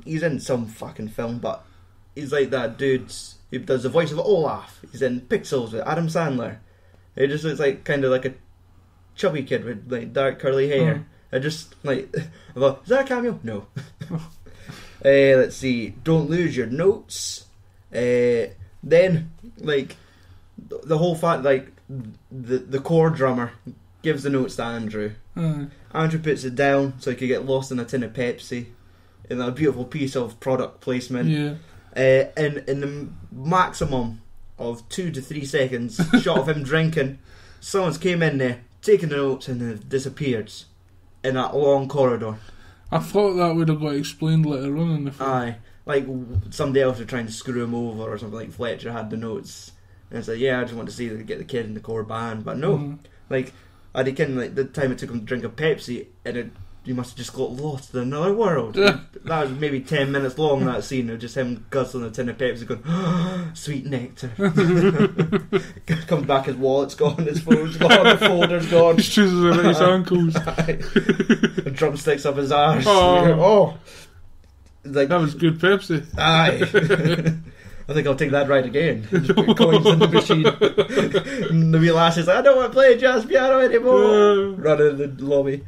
He's in some fucking film, but he's like that dude who does the voice of Olaf. He's in Pixels with Adam Sandler. He just looks like kind of like a chubby kid with like dark curly hair. I just like, I thought, is that a cameo? No. Let's see. Don't lose your notes. Then like the whole fact, like the core drummer gives the notes to Andrew. Andrew puts it down so he could get lost in a tin of Pepsi. In a beautiful piece of product placement. Yeah. In the maximum of 2 to 3 seconds, shot of him drinking, someone's came in there, taken the notes, and they've disappeared in that long corridor. I thought that would have got explained later on in the film. Aye. Like somebody else was trying to screw him over or something, like Fletcher had the notes. And it's like, yeah, I just want to see get the kid in the core band. But no. Like, I reckon like the time it took him to drink a Pepsi, and you must have just got lost in another world. That was maybe 10 minutes long, that scene of just him guzzling a tin of Pepsi going, oh, sweet nectar. Comes back, his wallet's gone, his phone's gone, the folder's gone. Just chooses around his ankles. The drumsticks up his arse. Oh. Like, that was good Pepsi. Aye. I think I'll take that right again. Just put coins in the machine. And the wee lass is like, I don't want to play jazz piano anymore. Run in the lobby.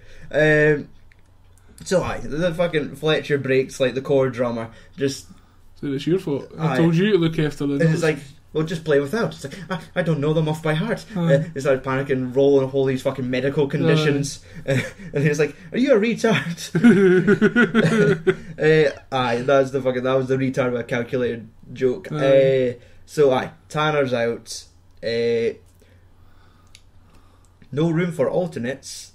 So the fucking Fletcher breaks like the core drummer. Just so it's your fault. I told you to look after the notes. And it's like, well, just play without. It's like, I don't know them off by heart. He started panicking, rolling all these fucking medical conditions. And he's like, are you a retard? That was the retard with a calculated joke. So Tanner's out. No room for alternates.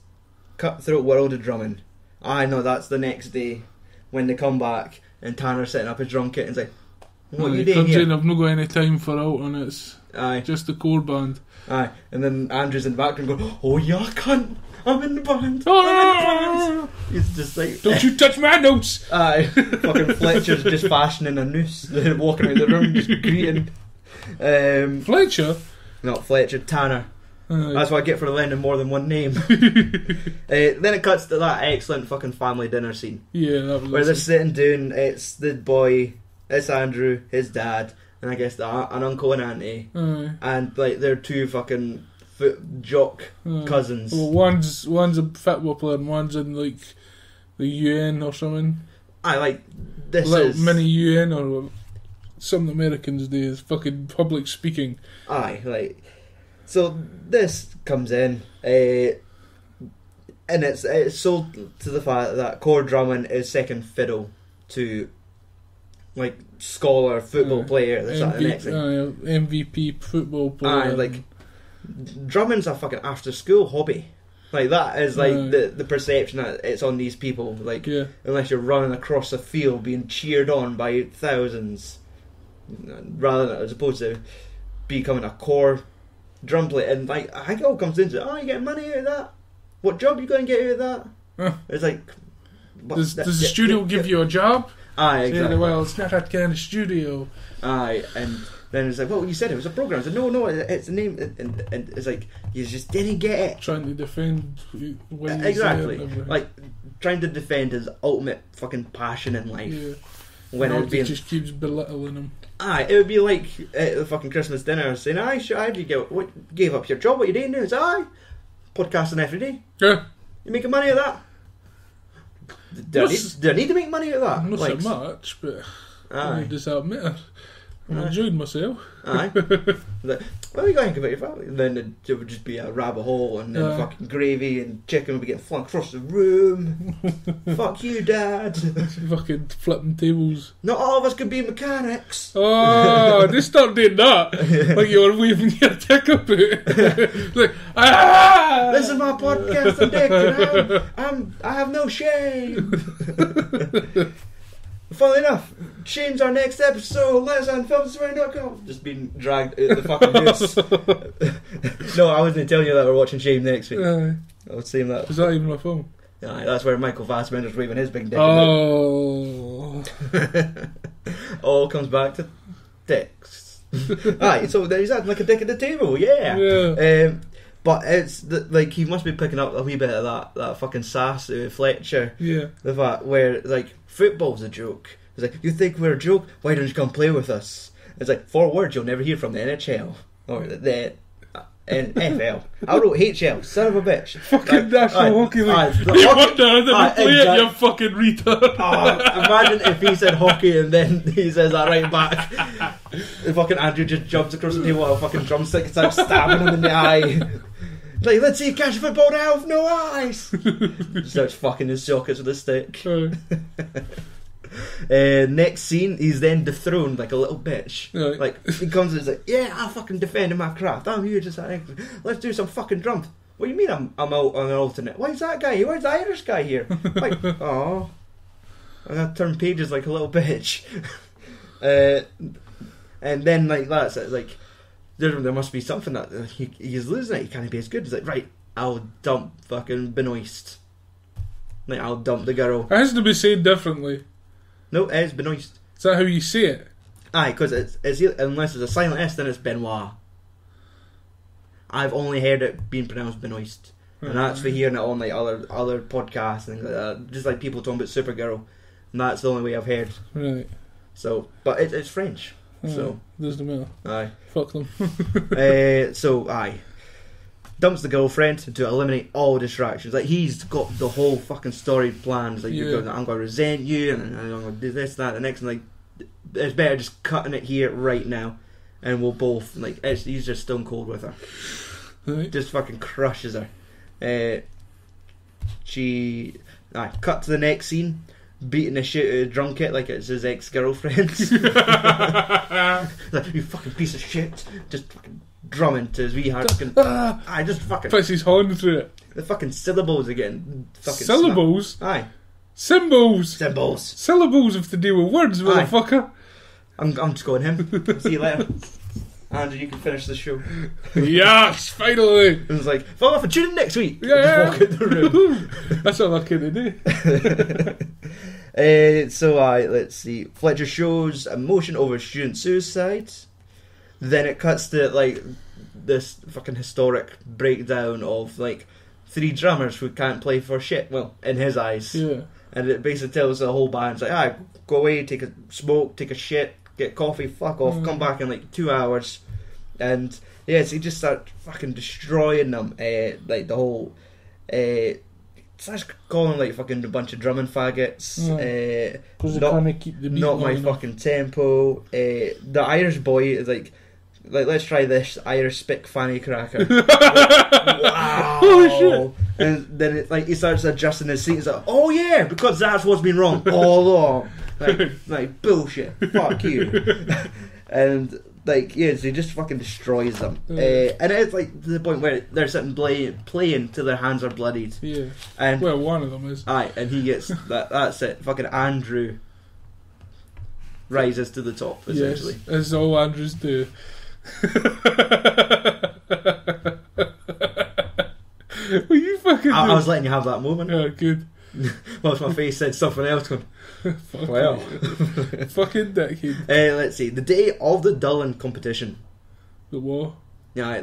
Cutthroat world of drumming. No, that's the next day when they come back and Tanner's setting up his drum kit and he's like, what are you doing here? I've not got any time for alternates. Just the core band. And then Andrew's in the background going, oh yeah, cunt, I'm in the band. I'm in the band. He's just like, don't you touch my notes. Fucking Fletcher's just fashioning a noose, walking out the room, just greeting. Fletcher? Not Fletcher, Tanner. That's what I get for lending more than one name. Then it cuts to that excellent fucking family dinner scene. Yeah, that was where they're sitting down. It's the boy, it's Andrew, his dad, and I guess an uncle and auntie, and like they're two fucking foot jock cousins. Well, one's a football player and one's in like the UN or something. This is mini UN or some Americans do is fucking public speaking. So this comes in, and it's sold to the fact that core drumming is second fiddle to like scholar football player. That's the next thing. MVP football player. Drumming's a fucking after school hobby. Like that is like the perception that it's on these people. Like unless you're running across a field being cheered on by thousands, rather than as opposed to becoming a core drum plate, and like I think it all comes into, oh, you getting money out of that? What job you going to get out of that? It's like, does the studio give you a job? Aye, exactly. Well, it's not that kind of studio. Aye, and then it's like, well, you said it was a program. I said, no, it's a name, and it's like you just didn't get it. Trying to defend what exactly, like trying to defend his ultimate fucking passion in life. Yeah. When it just keeps belittling him. Aye, it would be like at the fucking Christmas dinner saying, aye, sure, how did you gave up your job? What you doing now? It's aye, podcasting every day. Yeah. You making money out of that? Do I need to make money out of that? Not like, so much, but aye. I just admit it. I'm enjoying myself. Aye. Like, what are you going to think about your family? And then it would just be a rabbit hole, and then fucking gravy and chicken would be getting flung across the room. Fuck you, Dad. Fucking flipping tables. Not all of us can be mechanics. Oh, just start doing that. Like you were waving your dick up it. Like, ah! This is my podcast, and I have no shame. Funnily enough, Shane's our next episode. Let us on filmswearing.com. Just being dragged out of the fucking house. No, I wasn't telling you that we're watching Shane next week. I was saying that. Is that even a film? Aye, that's where Michael Fassbender's waving his big dick. Oh. All comes back to dicks. Aye, so he's had like a dick at the table, yeah. But it's like he must be picking up a wee bit of that fucking sass out of Fletcher. Yeah. The fact where like football's a joke. It's like, you think we're a joke? Why don't you come play with us? It's like 4 words you'll never hear from the NHL or the NFL. I wrote HL, son of a bitch. Fucking National Hockey League. You wonder that they play it, you fucking retard. Imagine if he said hockey and then he says that right back. The fucking Andrew just jumps across the table with a fucking drumstick and starts stabbing him in the eye. Like, let's see you catch a football now with no eyes. Starts fucking his sockets with a stick. Next scene, he's then dethroned like a little bitch. Right. Like, he comes and he's like, yeah, I'm fucking defending my craft. I'm here just like, let's do some fucking drums. What do you mean I'm out on an alternate? Why's that guy here? Why's the Irish guy here? Like, oh, I'm gonna turn pages like a little bitch. And then like that's it, like there must be something that he's losing it. He can't be as good. He's like, right, I'll dump fucking Benoist. Like, I'll dump the girl. It has to be said differently. No, it's Benoist. Is that how you say it? Aye, because it's unless it's a silent S, then it's Benoit. I've only heard it being pronounced Benoist, and that's for hearing it on like other podcasts and things like that. Just like people talking about Supergirl, and that's the only way I've heard. Right. So, but it's French. So doesn't matter. Aye. Fuck them. So aye. Dumps the girlfriend to eliminate all distractions. Like, he's got the whole fucking story planned. Like, I'm going to resent you, and I'm going to do this, that, and the next. And like, it's better just cutting it here right now, and we'll both like. He's just stone cold with her. Right. Just fucking crushes her. Cut to the next scene. Beating the shit out of Drunkett like it's his ex-girlfriend. Like, you fucking piece of shit. Just fucking drumming to his wee heart. I just fucking puts his hand through it. The fucking syllables again. Fucking syllables? Aye. Symbols. Syllables have to do with words, motherfucker. I'm just going him. See you later. Andrew, you can finish the show. Yes, finally. It was like, fall off and tune in next week. Yeah. Walk out the room. That's all I can do. Let's see. Fletcher shows emotion over student suicide. Then it cuts to like this fucking historic breakdown of like 3 drummers who can't play for shit. Well, in his eyes. Yeah. And it basically tells the whole band, it's like, go away, take a smoke, take a shit, get coffee, fuck off, come back in like 2 hours. And yes, he just starts fucking destroying them. Like the whole starts calling like fucking a bunch of drumming faggots. Not my fucking tempo. The Irish boy is like let's try this Irish spick fanny cracker. Wow. Holy shit. And then it, like he starts adjusting his seat. He's like, oh yeah, because that's what's been wrong all along. Like bullshit. Fuck you. And like, yeah, so he just fucking destroys them. And it's like to the point where they're sitting playing till their hands are bloodied. Yeah. And well, one of them is. Aye, and he gets that's it. Fucking Andrew rises to the top, essentially. Yes, as all Andrews do. Well, you fucking. I was letting you have that moment. Yeah, good. Whilst my face said something else going, well. Fucking dickhead. Let's see. The day of the Dullin competition. The what? Yeah,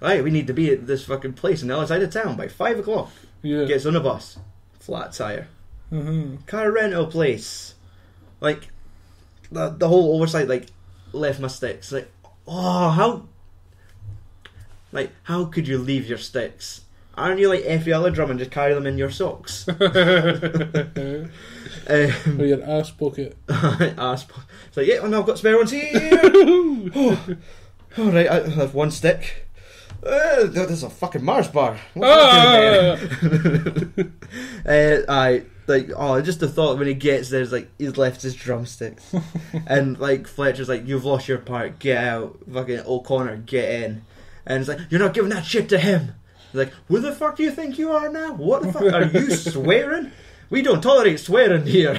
right, we need to be at this fucking place on the other side of town by 5 o'clock. Yeah. Gets on a bus. Flat tire. Uh-huh. Car rental place. Like, the whole oversight, like, left my sticks. Like, how could you leave your sticks? Aren't you like every other drum and just carry them in your socks? Or your ass pocket. Ass pocket. It's like, yeah, no, I've got spare ones here. Alright, that's one stick. There's a fucking Mars bar. What's that doing there? Just the thought when he gets there is like, he's left his drumsticks. And like, Fletcher's like, you've lost your part, get out. Fucking O'Connor, get in. And it's like, you're not giving that shit to him. He's like, who the fuck do you think you are now? What the fuck? Are you swearing? We don't tolerate swearing here.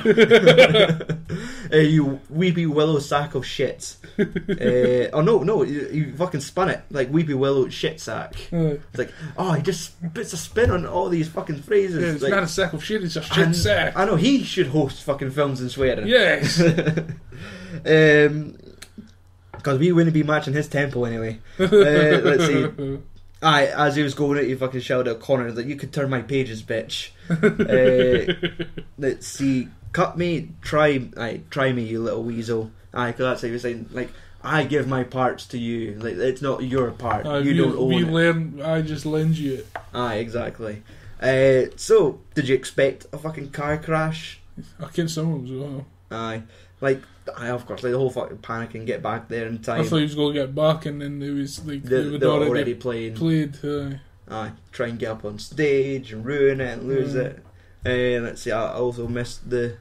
You weepy willow sack of shit. No, you fucking spun it. Like Weepy Willow shit sack. It's like, he just puts a spin on all these fucking phrases. Yeah, it's like, not a sack of shit, it's a shit sack. I know, he should host fucking films and swearing. Yes. Because we wouldn't be matching his tempo anyway. Let's see. As he was going out, he fucking shouted at Connor, like, you could turn my pages, bitch. Let's see. Cut me, try me, you little weasel. Because that's what he was saying. Like, I give my parts to you. Like, it's not your part. You don't own it. I just lend you it. Exactly. So, did you expect a fucking car crash? I can some of them as well. Of course, like the whole fucking panic and get back there in time. I thought he was going to get back, and then it was like they were already played. Try and get up on stage and ruin it and lose it. Let's see, I also missed the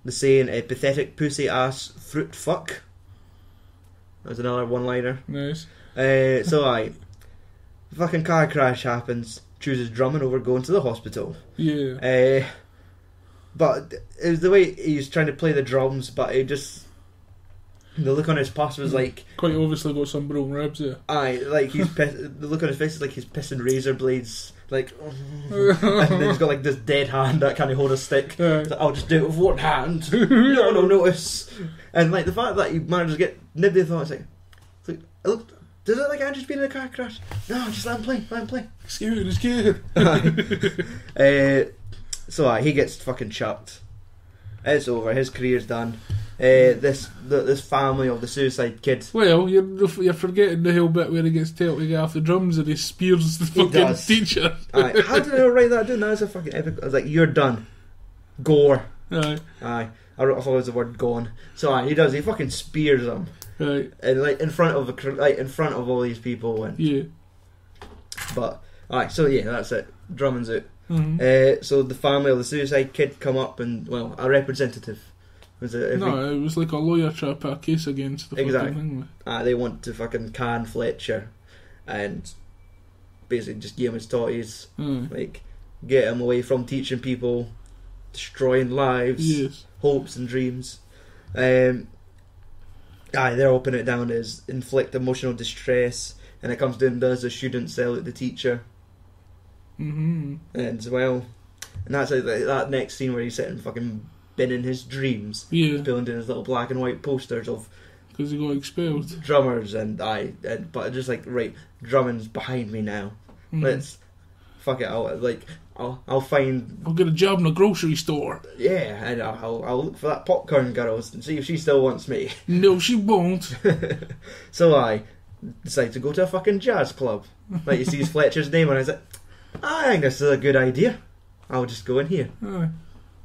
saying, pathetic pussy ass fruit fuck. That was another one-liner. Nice. Fucking car crash happens. Chooses drumming over going to the hospital. Yeah. But it was the way he was trying to play the drums, but it just... The look on his face was like... Quite obviously got some broken ribs there. Like he's the look on his face is like he's pissing razor blades, like... and then he's got like this dead hand that can't hold a stick. Like, I'll just do it with one hand. No one will notice. And like the fact that he managed to get... Nobody thought, it's like does it like Andrew's been in a car crash? No, just let him play. It's good. So he gets fucking chucked. It's over. His career's done. This family of the suicide kid. Well, you're forgetting the whole bit where he gets told to get off the drums and he spears the fucking teacher. How did I write that down? That was a fucking epic. I was like, you're done. Gore. Aye. I thought it was the word gone. So he does. He fucking spears them. Right. And like in front of all these people. And, yeah. But so yeah, that's it. Drummond's out. Mm-hmm. So the family of the suicide kid come up and, well, a representative. It was like a lawyer trying to put a case against the fucking thing. They want to fucking can Fletcher and basically just give him his totties. Like, get him away from teaching people, destroying lives, hopes and dreams. They're all putting it down as inflict emotional distress, and it comes down and does the student sell at the teacher. Mm-hmm. And that's like that next scene where he's sitting fucking binning his dreams, building his little black and white posters of because he got expelled drummers but just like, right, Drummond's behind me now. Let's fuck it. I'll get a job in a grocery store. Yeah, and I'll look for that popcorn girl and see if she still wants me. No, she won't. So I decide to go to a fucking jazz club. Like, he sees Fletcher's name and I was like, I think this is a good idea. I'll just go in here.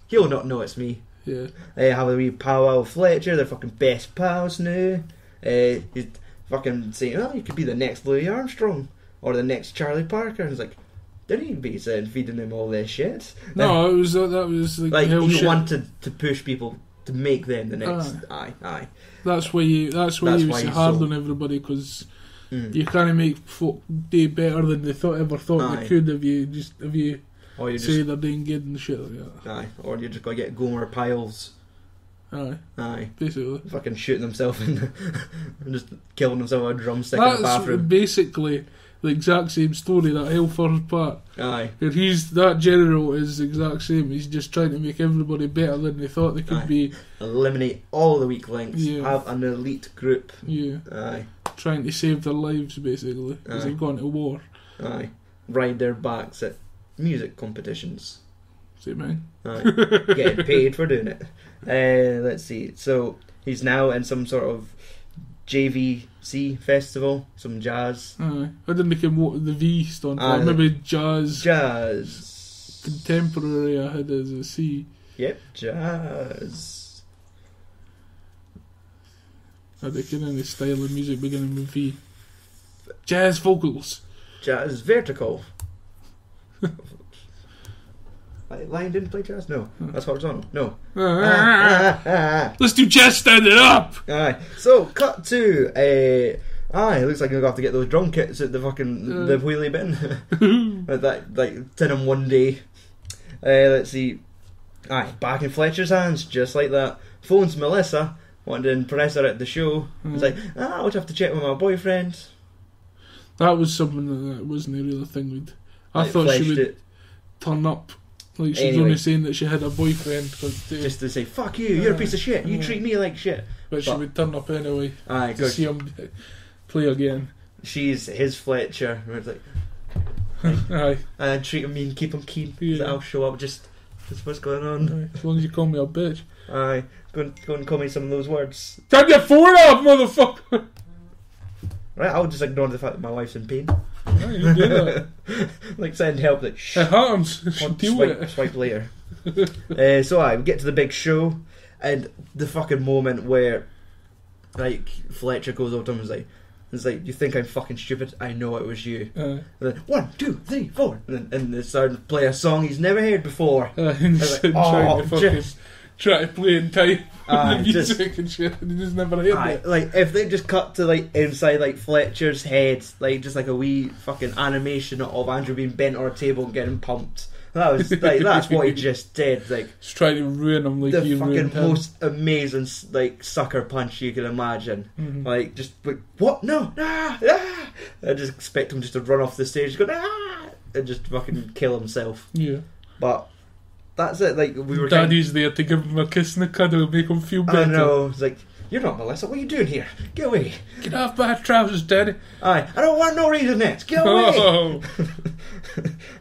He'll not know it's me. Yeah. Have a wee powwow with Fletcher. They're fucking best pals now. He's fucking saying, you could be the next Louis Armstrong or the next Charlie Parker. And it's like, didn't he be feeding him all this shit? No, that was like he shit. wanted to push people to make them the next. Aye. That's why you was hard on everybody, because you can't make folk do better than they ever thought they could if you say they're doing good and shit like that. Or you're just going to get Gomer Piles. Aye. Basically. Fucking shooting himself and just killing himself with a drumstick in the That's bathroom. basically the exact same story, that Hellfire part. Aye. And that general is the exact same. He's just trying to make everybody better than they thought they could be. Eliminate all the weak links. Yeah. Have an elite group. Yeah. Aye. Trying to save their lives, basically, because they've gone to war. Aye. Ride their backs at music competitions. See, man. Aye. Getting paid for doing it. Let's see. So he's now in some sort of JVC festival, some jazz. Aye. I didn't make him what the V stand for. Aye, Maybe jazz. Jazz. Contemporary I had as a C. Yep, jazz. I reckon any style of music beginning with V. Jazz vocals. Jazz vertical. Lion didn't play jazz? No. That's horizontal. No. Let's do jazz standing up! Aye. So, cut to it looks like I'm gonna have to get those drum kits at the fucking the wheelie bin. At that, like, 10 in one day. Let's see. Aye, back in Fletcher's hands, just like that. Phones Melissa, wanted to impress her at the show. It's like, I'll just have to check with my boyfriend. That was something that wasn't a real thing with. I Like, thought she fleshed would it. turn up. Like she's Anyway. only saying that she had a boyfriend. Just to say, fuck you, you're a piece of shit, you treat me like shit. But she would turn up anyway Aye, to because see him play again. she's his Fletcher. And it's like, Aye. and treat him mean, keep him keen. Yeah. Like, I'll show up, just what's going on. Aye. As long as you call me a bitch. Aye, go and call me some of those words. Turn your phone off, motherfucker! Right, I'll just ignore the fact that my wife's in pain. Aye, you do that. Like send help that It happens. Deal with it. swipe later. So we get to the big show, and the fucking moment where, like, Fletcher goes over to him and is like, you think I'm fucking stupid? I know it was you. And then 1, 2, 3, 4, and they start to play a song he's never heard before. And like, trying to fucking try to play in time. Aye, the music and shit, and he just never heard it. Like, if they just cut to, like, inside, like, Fletcher's head, like, just like a wee fucking animation of Andrew being bent on a table and getting pumped. That was, like, that's what he just did. Like, Just trying to ruin him like the you fucking ruined him. most amazing, like, sucker punch you can imagine. Mhm. Like, just, like, what? No! I just expect him just to run off the stage, go, and just fucking kill himself. Yeah. But that's it. Like, we were Daddy's there to give him a kiss and a cuddle, make him feel better. I know. It's like, you're not Melissa. What are you doing here? Get away. Get off my trousers, Daddy. Aye, I don't want no Raisinets. Get away. Oh.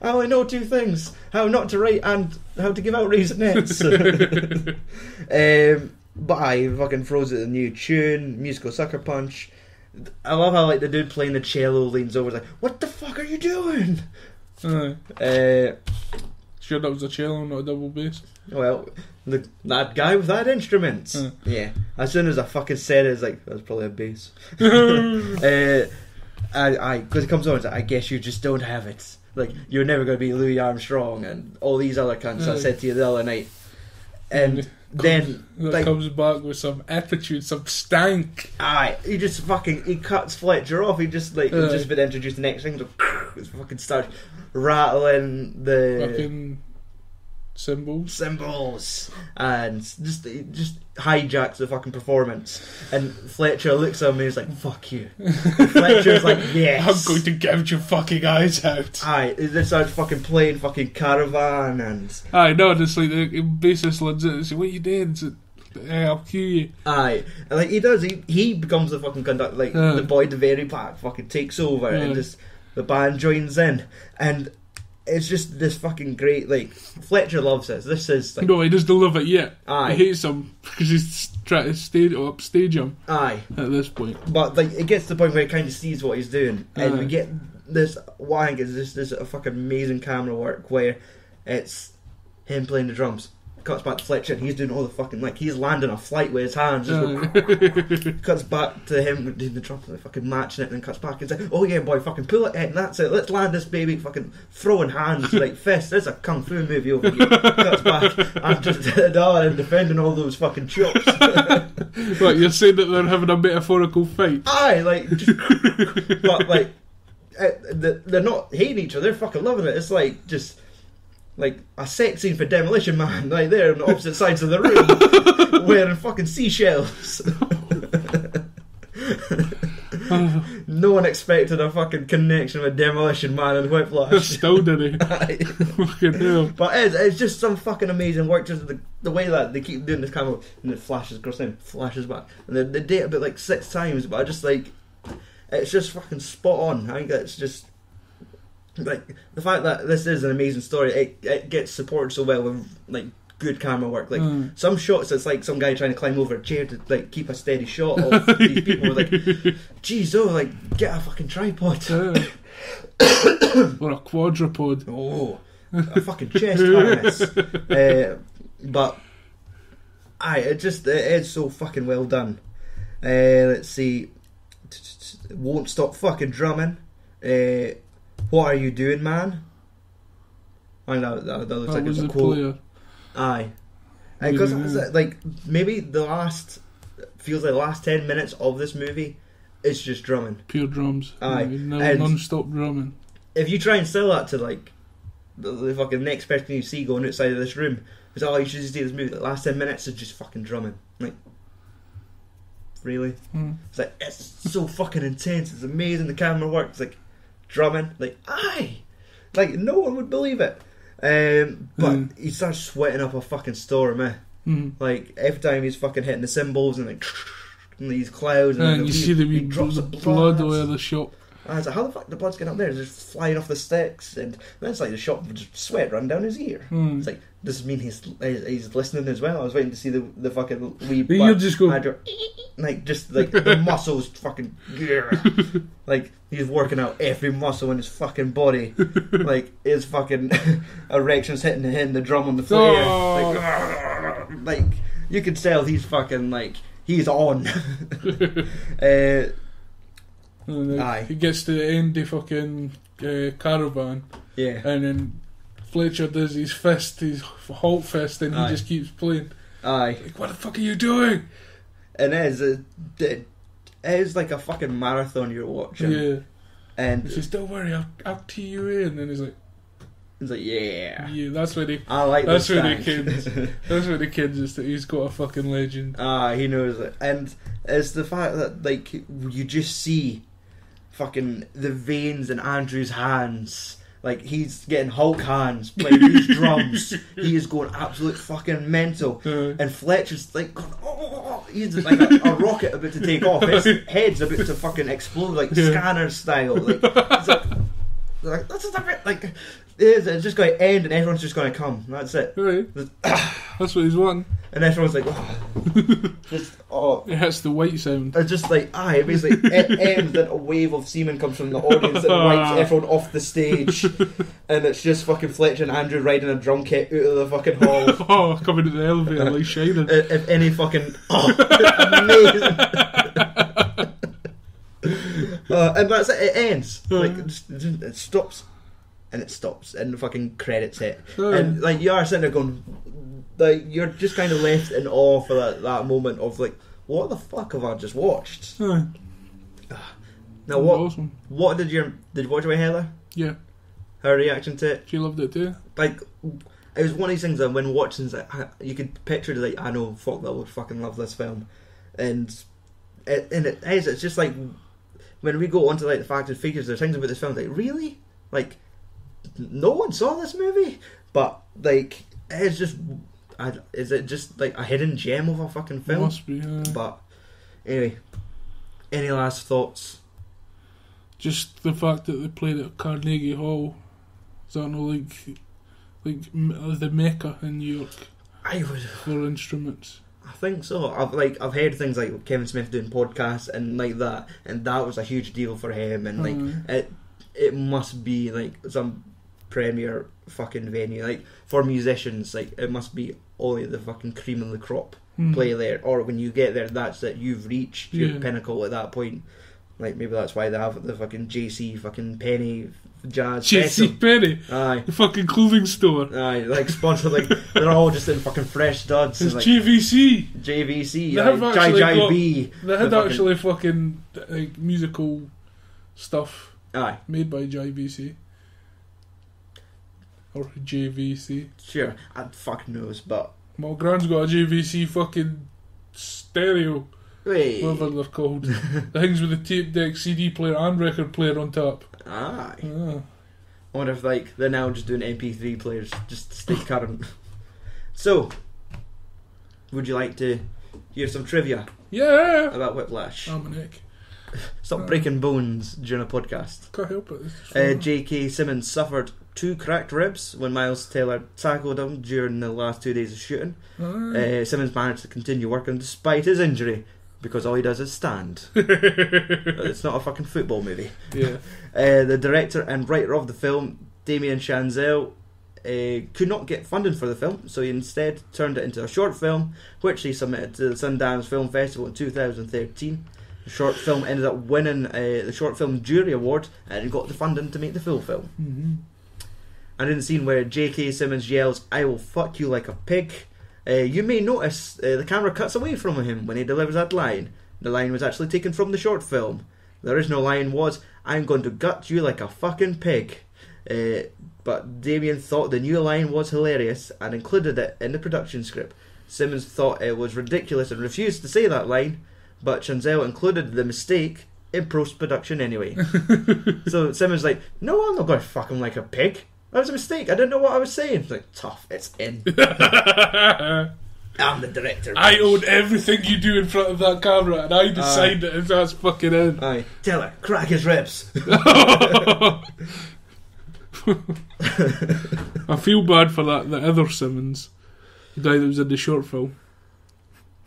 I only know 2 things: how not to write and how to give out Raisinets. But I fucking throws it a new tune, musical sucker punch. I love how, like, the dude playing the cello leans over, like, what the fuck are you doing? Aye. Sure that was a cello, not a double bass. Well, that guy with that instrument. Yeah. As soon as I fucking said it, it's like, that's probably a bass. Because it comes on, it's like, I guess you just don't have it. Like, you're never going to be Louis Armstrong and all these other cunts I said to you the other night. And then, like, comes back with some attitude, some stank. aye, he cuts Fletcher off. He just, like, he's just been introduced the next thing, so he fucking starts rattling the Fucking cymbals and just hijacks the fucking performance. And Fletcher looks at him and he's like, fuck you. Fletcher's like, yes, I'm going to gouge your fucking eyes out. aye. They start fucking playing fucking Caravan and I know, it's like the bassist legit. Say, what you did? It's like, I'll cue you. aye. And, like, he does, he becomes the fucking conductor, like, the boy at the very back fucking takes over and just the band joins in, and it's just this fucking great, like, Fletcher loves this. This is like, No, he doesn't love it yet. Aye. He hates him because he's trying to upstage him aye. at this point. But, like, it gets to the point where he kind of sees what he's doing, and Aye. we get this. What I think is this fucking amazing camera work where it's him playing the drums. Cuts back to Fletcher, and he's doing all the fucking, like, he's landing a flight with his hands. Just cuts back to him doing the drums, like, fucking matching it, and then cuts back and says, "Oh yeah, boy, fucking pull it in. That's it. Let's land this baby." Fucking throwing hands like fists. There's a kung fu movie over here. Cuts back and just and defending all those fucking chops. What, you're saying that they're having a metaphorical fight? Aye, like, but like, they're not hating each other. They're fucking loving it. It's like just. like a sex scene for Demolition Man, right there on the opposite sides of the room, wearing fucking seashells. No one expected a fucking connection with Demolition Man and Whiplash. Still did he? Fucking hell. But it's just some fucking amazing work. Just the way that they keep doing this camera and it flashes across them, flashes back, and they did it about like 6 times. But I just like, it's just fucking spot on. I think it's just like the fact that this is an amazing story. It gets supported so well with like good camera work. Like some shots, it's like some guy trying to climb over a chair to like keep a steady shot of these people. Like, geez, like get a fucking tripod. Or a quadrupod. Oh, a fucking chest harness. But it is so fucking well done. Let's see. Won't stop fucking drumming. What are you doing, man? I know that looks like it's a quote. Player. Aye, because like maybe the last 10 minutes of this movie is just drumming, pure drums. Aye, non-stop drumming. If you try and sell that to like the fucking next person you see going outside of this room, it's you should just see this movie. The last 10 minutes is just fucking drumming. Like, really? It's like it's so fucking intense. It's amazing. The camera works. Like drumming. Like aye, like no one would believe it. But he starts sweating up a fucking storm, Like every time he's fucking hitting the cymbals and like and these clouds, and you see the wee drops of blood all over the shop. I was like, how the fuck the blood's getting up there? It's just flying off the sticks, and then it's like the shot just sweat run down his ear. It's like, does it mean he's listening as well? I was waiting to see the fucking wee. You're just going like the muscles fucking like he's working out every muscle in his fucking body. Like his fucking erections hitting the drum on the floor. Like you could tell he's fucking like he's on. Aye. He gets to the end of fucking caravan, and then Fletcher does his halt fist, and he just keeps playing. Aye, like, what the fuck are you doing? And it is like a fucking marathon you're watching. Yeah, and he says, "Don't worry, I'll tee you in," and he's like, yeah, that's where they. I like that's this where the kids. That's where the kids is that he's got a fucking legend. He knows it, and it's the fact that like you just see fucking the veins in Andrew's hands. Like he's getting Hulk hands playing these drums. He is going absolute fucking mental, and Fletcher's like, he's like a rocket about to take off. His head's about to fucking explode, like scanner style. Like, like that's just a bit like. It's just going to end and everyone's just going to come. That's it. Right. That's what he's wanting. And everyone's like, It hits the white sound. It's just like, basically it ends and a wave of semen comes from the audience and wipes everyone off the stage. And it's just fucking Fletcher and Andrew riding a drum kit out of the fucking hall. Coming to the elevator like shining. If any fucking... amazing. And that's it. It ends. Like, it stops. And it stops, and the fucking credits hit, and like you are sitting there going, like you're just kind of left in awe for that moment of like, what the fuck have I just watched? Now what did you watch it with Heather? Yeah, her reaction to it. She loved it too. Like it was one of these things that when watching, like, you could picture like, I know fuck that would fucking love this film, and it's just like when we go onto like the facts and figures, there's things about this film like really like. No one saw this movie, but like it's just, is it just like a hidden gem of a fucking film? Must be, yeah. But anyway, any last thoughts? Just the fact that they played at Carnegie Hall. Is that no like the Mecca in New York? For instruments. I think so. I've heard things like Kevin Smith doing podcasts and like that, and that was a huge deal for him, and like it must be like some premier fucking venue, like for musicians, like it must be all the fucking cream of the crop play there, or when you get there, that's it, you've reached your pinnacle at that point. Like maybe that's why they have the fucking JC fucking Penny Jazz JC Penny, aye, the fucking clothing store, aye, like sponsored, like they're all just in fucking fresh studs. It's like, JVC, JJB. They had actually fucking like musical stuff aye made by JVC. Or JVC. Sure, I fucking knows, but My Gran's got a JVC fucking stereo. wait. Whatever they're called. The things with the tape deck, CD player and record player on top. Aye. Yeah. I wonder if like they're now just doing MP3 players just to stay current. So, would you like to hear some trivia Yeah! about Whiplash? I'm an ick. Stop breaking bones during a podcast. Can't help it. This is fun. J.K. Simmons suffered 2 cracked ribs when Miles Teller tackled him during the last 2 days of shooting. Simmons managed to continue working despite his injury because all he does is stand. It's not a fucking football movie. Yeah. The director and writer of the film, Damien Chazelle, could not get funding for the film, so he instead turned it into a short film, which he submitted to the Sundance Film Festival in 2013. The short film ended up winning the Short Film Jury Award and got the funding to make the full film. Mm-hmm. And in the scene where J.K. Simmons yells, "I will fuck you like a pig," you may notice the camera cuts away from him when he delivers that line. The line was actually taken from the short film. The original line was, "I'm going to gut you like a fucking pig." But Damien thought the new line was hilarious and included it in the production script. Simmons thought it was ridiculous and refused to say that line, but Chazelle included the mistake in post-production anyway. So Simmons like, "No, I'm not going to fuck him like a pig. That was a mistake. I didn't know what I was saying." It's like, tough, it's in. I'm the director. I own everything you do in front of that camera, and I decide that if that's fucking in. Aye. Tell her, crack his ribs. I feel bad for the other Simmons, the guy that was in the short film.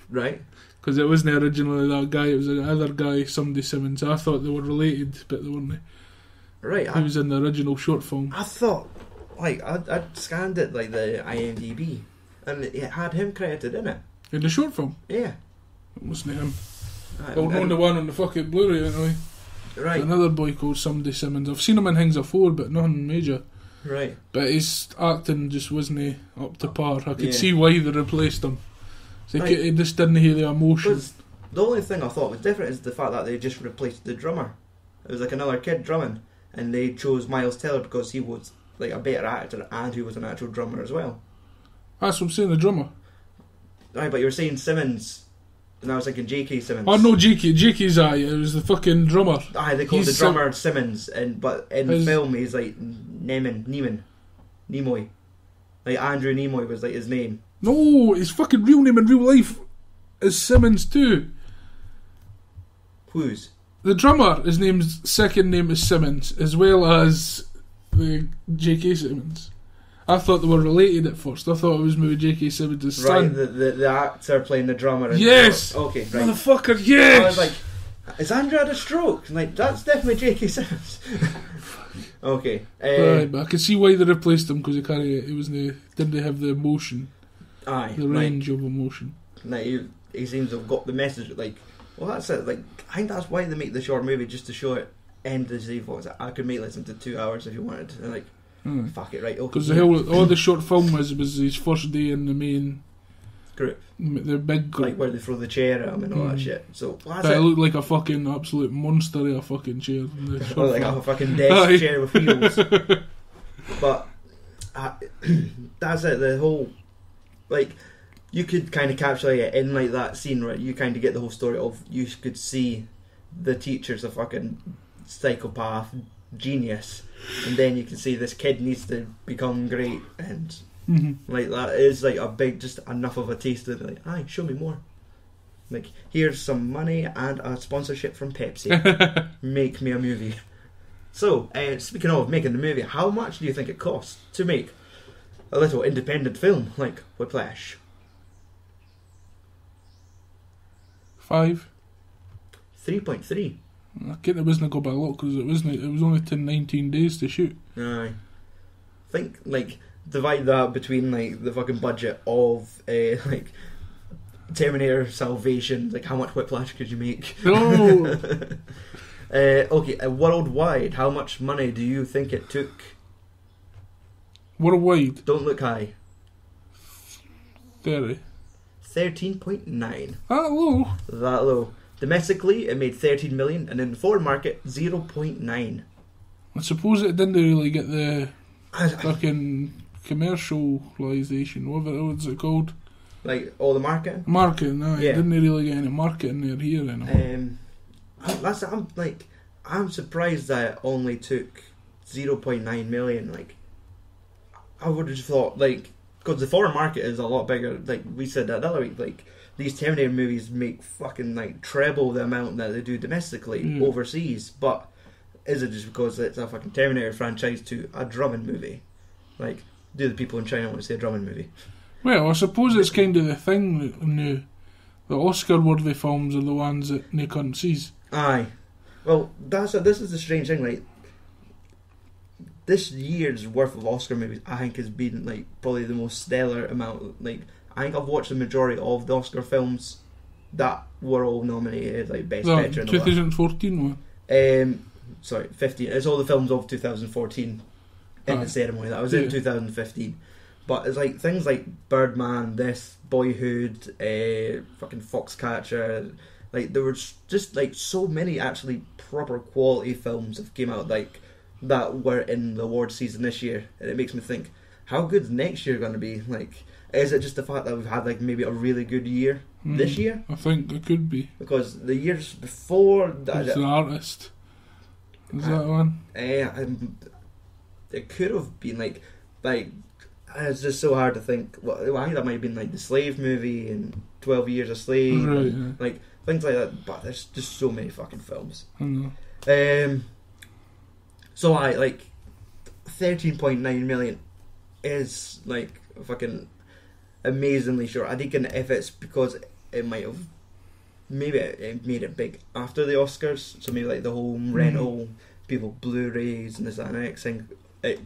Right. Because it wasn't originally that guy, it was the other guy, somebody Simmons. I thought they were related, but they weren't. Right. He was in the original short film. I thought, like, I scanned it, like, the IMDb, and it had him credited in it. In the short film? Yeah. It wasn't him. Aye, Well, known the one on the fucking Blu-ray, anyway. Right. Another boy called somebody Simmons. I've seen him in things before, but nothing major. Right. But his acting just wasn't up to par. I could Yeah. see why they replaced him. It's like Right. he just didn't hear the emotion. Because the only thing I thought was different is the fact that they just replaced the drummer. It was like another kid drumming, and they chose Miles Teller because he was like a better actor and he was an actual drummer as well. That's what I'm saying, the drummer. Right, but you were saying Simmons, and I was thinking J.K. Simmons. Oh no, JK's eye. It was the fucking drummer. Aye, they called the He's drummer Simmons, but in the His- film he's like Nimoy. Like Andrew Nimoy was like his name. No, his fucking real name in real life is Simmons too. Whose? The drummer, his second name is Simmons, as well as the J.K. Simmons. I thought they were related at first. I thought it was maybe J.K. Simmons' Right, son. the actor playing the drummer. Yes! Okay, right. Motherfucker, yes! I was like, is Andrew had a stroke? Like, that's definitely J.K. Simmons. Okay. Right, but I can see why they replaced him, because didn't have the emotion, Aye. the range of emotion. Like, he seems to have got the message. Like, well, that's it. Like, I think that's why they make the short movie, just to show it. End of the voice. I could make this into 2 hours if you wanted. And like, fuck it, right? Okay. Because all the short film was his first day in the main group, the big group. like where they throw the chair at him and all that shit. So well, that's But it it. looked like a fucking absolute monster of a fucking chair. In the short Or like film. a fucking desk chair with wheels. But that's it. The whole, like, you could kind of capture it in like that scene where you kind of get the whole story of, you could see the teacher's a fucking psychopath genius, and then you can see this kid needs to become great, and like that is like a big, just enough of a taste of like, aye, show me more. Like, here's some money and a sponsorship from Pepsi. Make me a movie. So, speaking of making the movie, how much do you think it costs to make a little independent film like Whiplash? 5. 3.3. I get it wasn't go by a lot because it was only 19 days to shoot. Aye. Think, like, divide that between like the fucking budget of like Terminator Salvation. Like, how much Whiplash could you make? No. Okay, worldwide, how much money do you think it took? Worldwide, Don't look high. 30. 13.9. Ah, low. That low. Domestically, it made 13 million, and in the foreign market, 0.9. I suppose it didn't really get the fucking commercialisation, what's it called? Like all the marketing. Marketing, no, Yeah. didn't really get any marketing there here, you know. I'm surprised that it only took 0.9 million. Like, I would have thought, like, because the foreign market is a lot bigger. Like we said that the other week, like these Terminator movies make fucking like treble the amount that they do domestically overseas. But is it just because it's a fucking Terminator franchise to a Drummond movie? Like, do the people in China want to see a Drummond movie? Well, I suppose it's kind of the thing now. The Oscar-worthy films are the ones that no cunt sees. Aye. Well, this is the strange thing. Like, this year's worth of Oscar movies, I think, has been like probably the most stellar amount. Like, I think I've watched the majority of the Oscar films that were all nominated, like Best Picture. And 2014 one. Sorry, 15. It's all the films of 2014 in the ceremony. That was in 2015. But it's like things like Birdman, this, Boyhood, fucking Foxcatcher. Like, there were just like so many actually proper quality films that came out like that were in the award season this year, and it makes me think, how good's next year going to be? Like, is it just the fact that we've had like maybe a really good year this year? I think it could be, because the years before that, it's The Artist. Is that one? It could have been like it's just so hard to think. Well, I think that might have been like the Slave movie and 12 Years a Slave, right? And, like things like that. But there's just so many fucking films. I know. So I like 13.9 million is like fucking amazingly short. I think if it's because it might have maybe it made it big after the Oscars, so maybe like the whole rental, people Blu-rays and this that and the next thing, it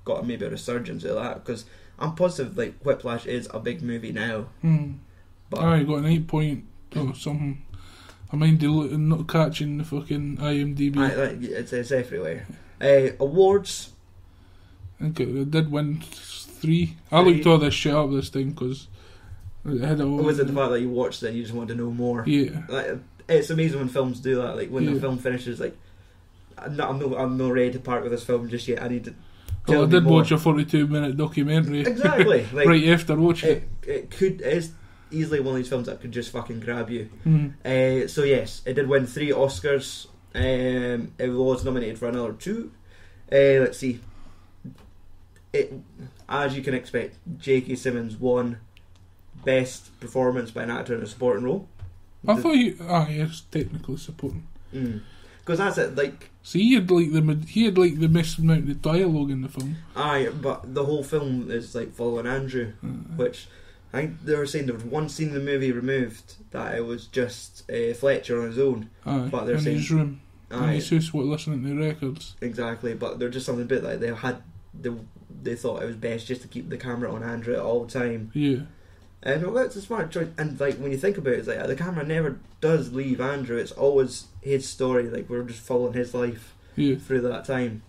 got maybe a resurgence of that, because I'm positive like Whiplash is a big movie now. But I got an 8 point or something. I mind not catching the fucking IMDb. It's everywhere. Awards. I think it did win 3. I looked all this shit up this time because it had all. Was it the fact that you watched it and you just wanted to know more? Yeah. Like, it's amazing when films do that. Like when the film finishes, like I'm not ready to part with this film just yet. I need to. Well, I did watch a 42-minute documentary. Exactly. Like, right after watching it. It's easily one of these films that could just fucking grab you. So yes, it did win 3 Oscars. It was nominated for another 2. Let's see. As you can expect, J.K. Simmons won Best Performance by an Actor in a Supporting Role. I thought yes, technically supporting. Because that's it. Like, so he had like the best amount of dialogue in the film. Aye, but the whole film is like following Andrew, which I think they were saying there was one scene in the movie removed that it was just Fletcher on his own. Aye, but they're in saying his room. Aye, in his house, listening to records. Exactly, but they're just something a bit like they thought it was best just to keep the camera on Andrew all the time. Yeah. And well, that's a smart choice. And like when you think about it, it's like the camera never does leave Andrew. It's always his story. Like we're just following his life through that time.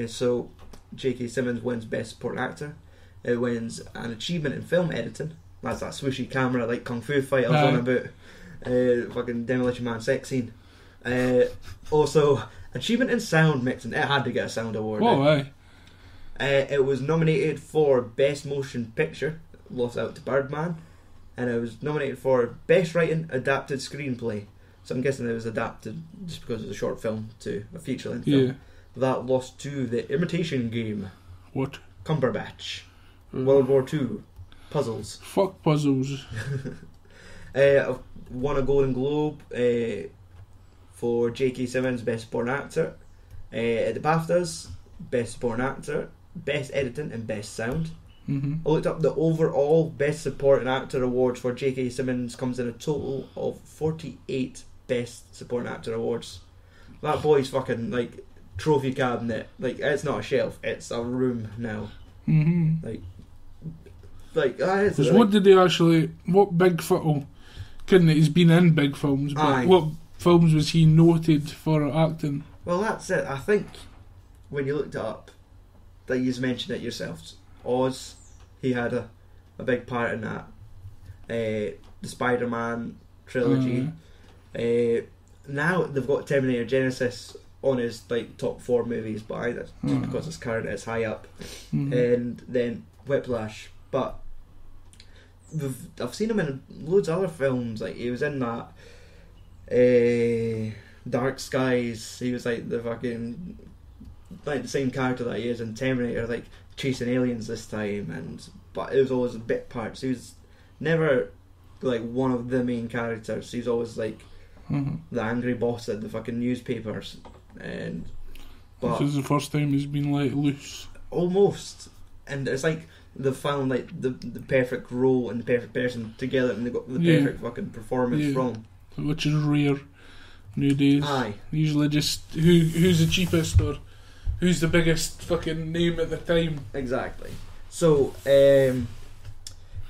So J.K. Simmons wins Best Supporting Actor. It wins an achievement in film editing. That's that swooshy camera like Kung Fu fight I was on about. Fucking Demolition Man sex scene. Also achievement in sound mixing. It had to get a sound award. Aye. It was nominated for Best Motion Picture, lost out to Birdman, and it was nominated for Best Writing Adapted Screenplay. So I'm guessing it was adapted just because it was a short film to a feature-length film. That lost to The Imitation Game. What? Cumberbatch. World War II. Puzzles. Fuck puzzles. Won a Golden Globe for J.K. Simmons, Best Supporting Actor. At the BAFTAs, Best Supporting Actor, Best Editing and Best Sound. I looked up the overall Best Supporting Actor awards for J.K. Simmons comes in a total of 48 Best Supporting Actor awards. That boy's fucking like trophy cabinet. Like it's not a shelf, it's a room now. What did he actually? What big film? Couldn't it? He's been in big films, but what films was he noted for acting? Well, that's it. I think when you looked it up, that you mentioned it yourself. Oz, he had a big part in that. The Spider-Man trilogy. Now they've got Terminator Genesis on his like top 4 movies, but that's just because it's current, it's high up. And then Whiplash, but I've seen him in loads of other films. Like he was in that Dark Skies. He was like the fucking like the same character that he is in Terminator, like chasing aliens this time. But it was always a bit parts. He was never like one of the main characters. He's always like the angry boss at the fucking newspapers. But this is the first time he's been let loose. Almost. And it's like they found like the perfect role and the perfect person together, and they got the perfect fucking performance from. Which is rare nowadays. Aye. Usually just who's the cheapest or who's the biggest fucking name at the time. Exactly. So,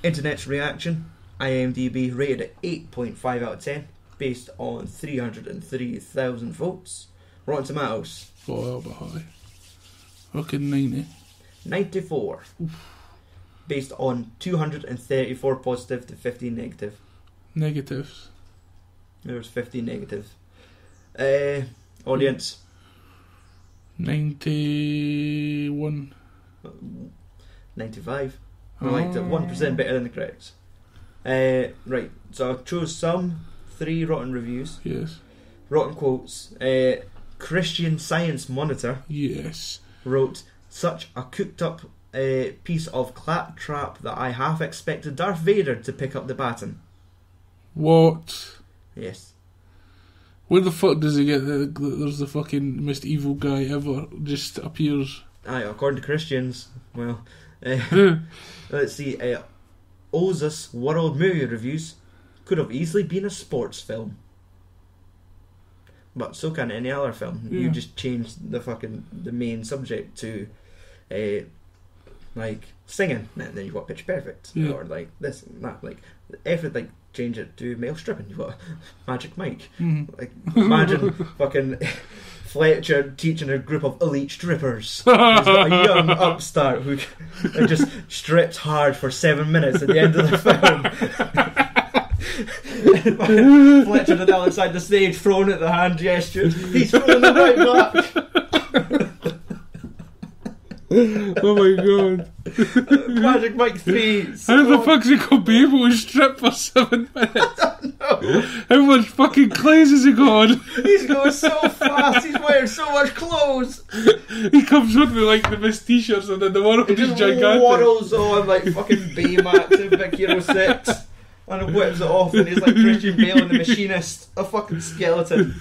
internet's reaction, IMDb rated at 8.5 out of 10, based on 303,000 votes. Rotten Tomatoes. Oh, that'll be high. Fucking 90. 94. Oof. Based on 234 positive to 15 negative. Negatives. There was 15 negative. Audience. 91. 95. I liked it. 1% better than the critics. Right, so I chose some 3 rotten reviews. Yes. Rotten quotes. Christian Science Monitor. Yes. Wrote, such a cooked up piece of claptrap that I half expected Darth Vader to pick up the baton. What? Yes. Where the fuck does he get that there's the fucking most evil guy ever just appears? Aye, according to Christians. Well, let's see. Ozus World Movie Reviews could have easily been a sports film. But so can any other film. Yeah. You just change the main subject to like singing, and then you've got Pitch Perfect. Yeah. Or like this and that. Like everything, like change it to male stripping. You've got Magic Mike. Like imagine fucking Fletcher teaching a group of elite strippers. He's got a young upstart who just strips hard for 7 minutes at the end of the film. Fletcher on the other side of the stage throwing at the hand gestures. He's throwing the right back. Oh my god. Magic Mike 3. How the fuck's he gonna be able to strip for 7 minutes? How much fucking clothes has he got on? He's going so fast, he's wearing so much clothes. He comes on with like the best t-shirts and then the one He is just gigantic. waddles on like fucking Baymax in Big Hero 6 and whips it off, and he's like Christian Bale in The Machinist, a fucking skeleton.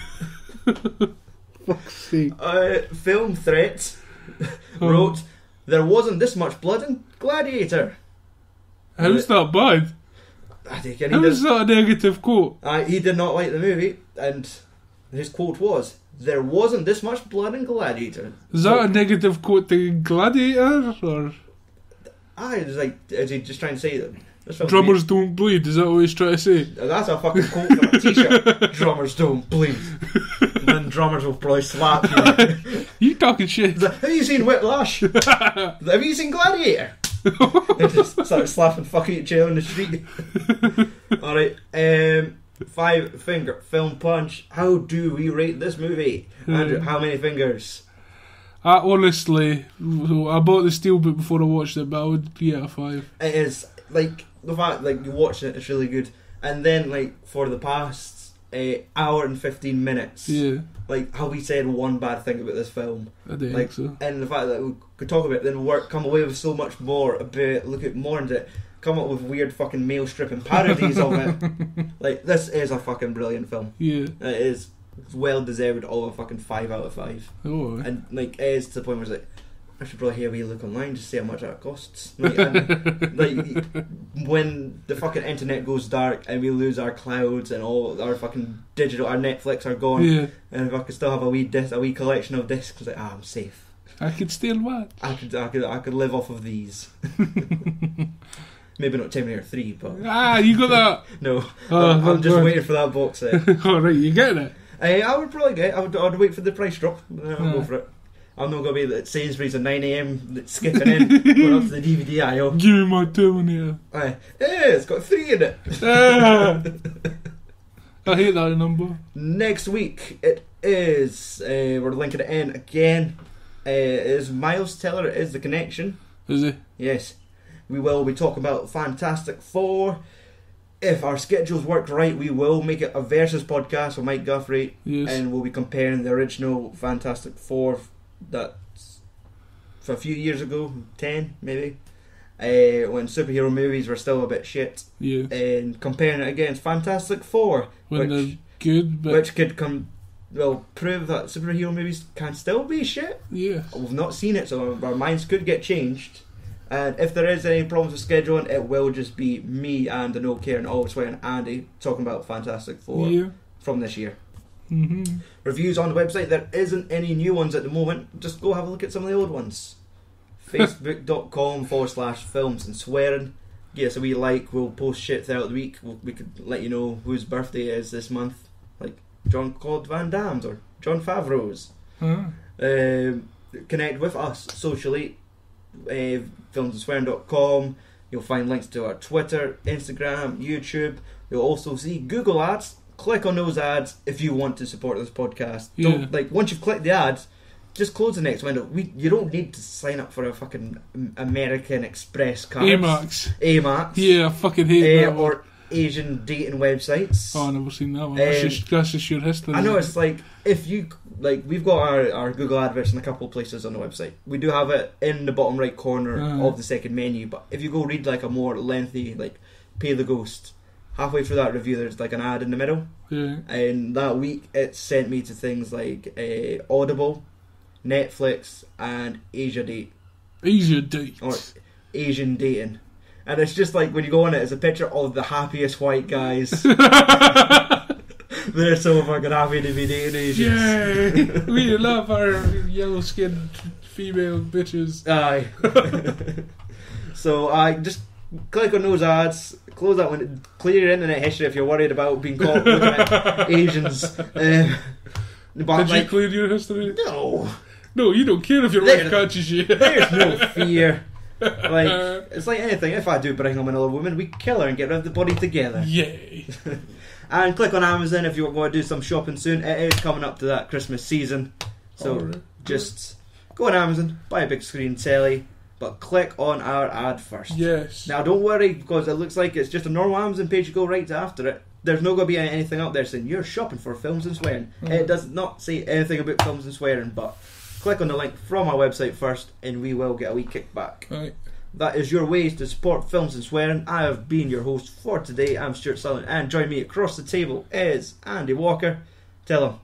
Fuck's sake. Film Threat wrote, there wasn't this much blood in Gladiator. How's that bad? I think he How is that a negative quote? he did not like the movie, and his quote was, there wasn't this much blood in Gladiator. Is that a negative quote to Gladiator? Or Is he just trying to say that this film drummers don't bleed? Is that what he's trying to say? that's a fucking quote for a t-shirt. Drummers don't bleed. And then drummers will probably slap you. You talking shit? Like, have you seen Whiplash? Have you seen Gladiator? They just started slapping fucking each other in the street. Alright, 5 finger film punch. How do we rate this movie? Andrew, how many fingers? I honestly, I bought the steelbook before I watched it, but I would be at a 5. It is like the fact like you watch it, it's really good. And then like for the past hour and 15 minutes, Yeah, like how we said one bad thing about this film, I don't like, think so. and the fact that we could talk about it, then come away with so much more about, look at more into it, come up with weird fucking male stripping parodies of it. Like this is a fucking brilliant film. Yeah. It is. It's well deserved all a fucking 5 out of 5. Oh. And like it is to the point where it's like, I should probably have a wee look online just to see how much that costs. Like, and, like when the fucking internet goes dark and we lose our clouds and all our fucking digital, our Netflix are gone, Yeah. and if I could still have a wee collection of discs, it's like I'm safe. I could still watch. I could live off of these. Maybe not Terminator 3, but You got that? no. Oh, I'm just God. waiting for that box set. Alright, you getting it? I would probably get it. I'd wait for the price drop. I'll go Yeah. for it. I'm not going to be at Sainsbury's at 9 AM skipping in, going up to the DVD aisle. Give me my Terminator. Aye. Yeah, it's got 3 in it. Ah. I hate that number. Next week, it is, we're linking it in again, is Miles Teller is the connection. Is he? Yes. We will be talking about Fantastic Four. If our schedules work right, we will make it a versus podcast with Mike Guthrie. Yes. And we'll be comparing the original Fantastic Four that's for a few years ago, 10 maybe, when superhero movies were still a bit shit. Yeah. And comparing it against Fantastic Four, When they're good, but which could prove that superhero movies can still be shit. yeah. We've not seen it, so our minds could get changed. And if there is any problems with scheduling, it will just be me and an okay and always and Andy talking about Fantastic Four Yeah. from this year. Mm-hmm. Reviews on the website. There isn't any new ones at the moment. Just go have a look at some of the old ones. Facebook.com/films and swearing. Give us a wee like. We'll post shit throughout the week. We could let you know whose birthday it is this month, like Jean-Claude Van Damme's or John Favreau's. Huh. Connect with us socially. Filmsandswearing.com. You'll find links to our Twitter, Instagram, YouTube. You'll also see Google ads. Click on those ads if you want to support this podcast. Yeah. Don't once you've clicked the ads, just close the next window. You don't need to sign up for a fucking American Express card. Amax. Yeah, I fucking hate that one. Or Asian dating websites. Oh, I've never seen that one. That's just your history. I know, it's like, if you, like, we've got our Google adverts in a couple of places on the website. We do have it in the bottom right corner of the second menu, but if you go read like a more lengthy, like, Pay the Ghost, halfway through that review there's like an ad in the middle. Yeah. And that week it sent me to things like Audible, Netflix, and Asia Date. Asia Date. Or Asian Dating. And it's just like, when you go on it, it's a picture of the happiest white guys. They're so fucking happy to be dating Asians. Yay! We love our yellow-skinned female bitches. Aye. So I just click on those ads, close that one, clear your internet history if you're worried about being caught looking at Asians. But Did like, you clear your history? no, No, you don't care if your wife catches you. there's no fear. Like, it's like anything. If I do bring home another woman, we kill her and get rid of the body together. Yay. And click on Amazon if you want to do some shopping soon. It is coming up to that Christmas season, so just go on Amazon, buy a big screen telly, but click on our ad first. Yes. Now don't worry, because it looks like it's just a normal Amazon page. You go right to after it. There's not going to be anything up there saying you're shopping for films and swearing. It does not say anything about films and swearing, but click on the link from our website first and we will get a wee kickback. Right. That is your ways to support films and swearing. I have been your host for today. I'm Stuart Sutherland, and join me across the table is Andy Walker. Tell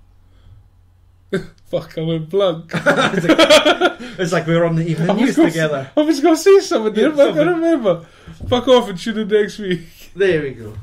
him. Fuck, I went blank. It's like we were on the evening news together. I was going to say something there, but I can't remember. Fuck off and tune in next week. There we go.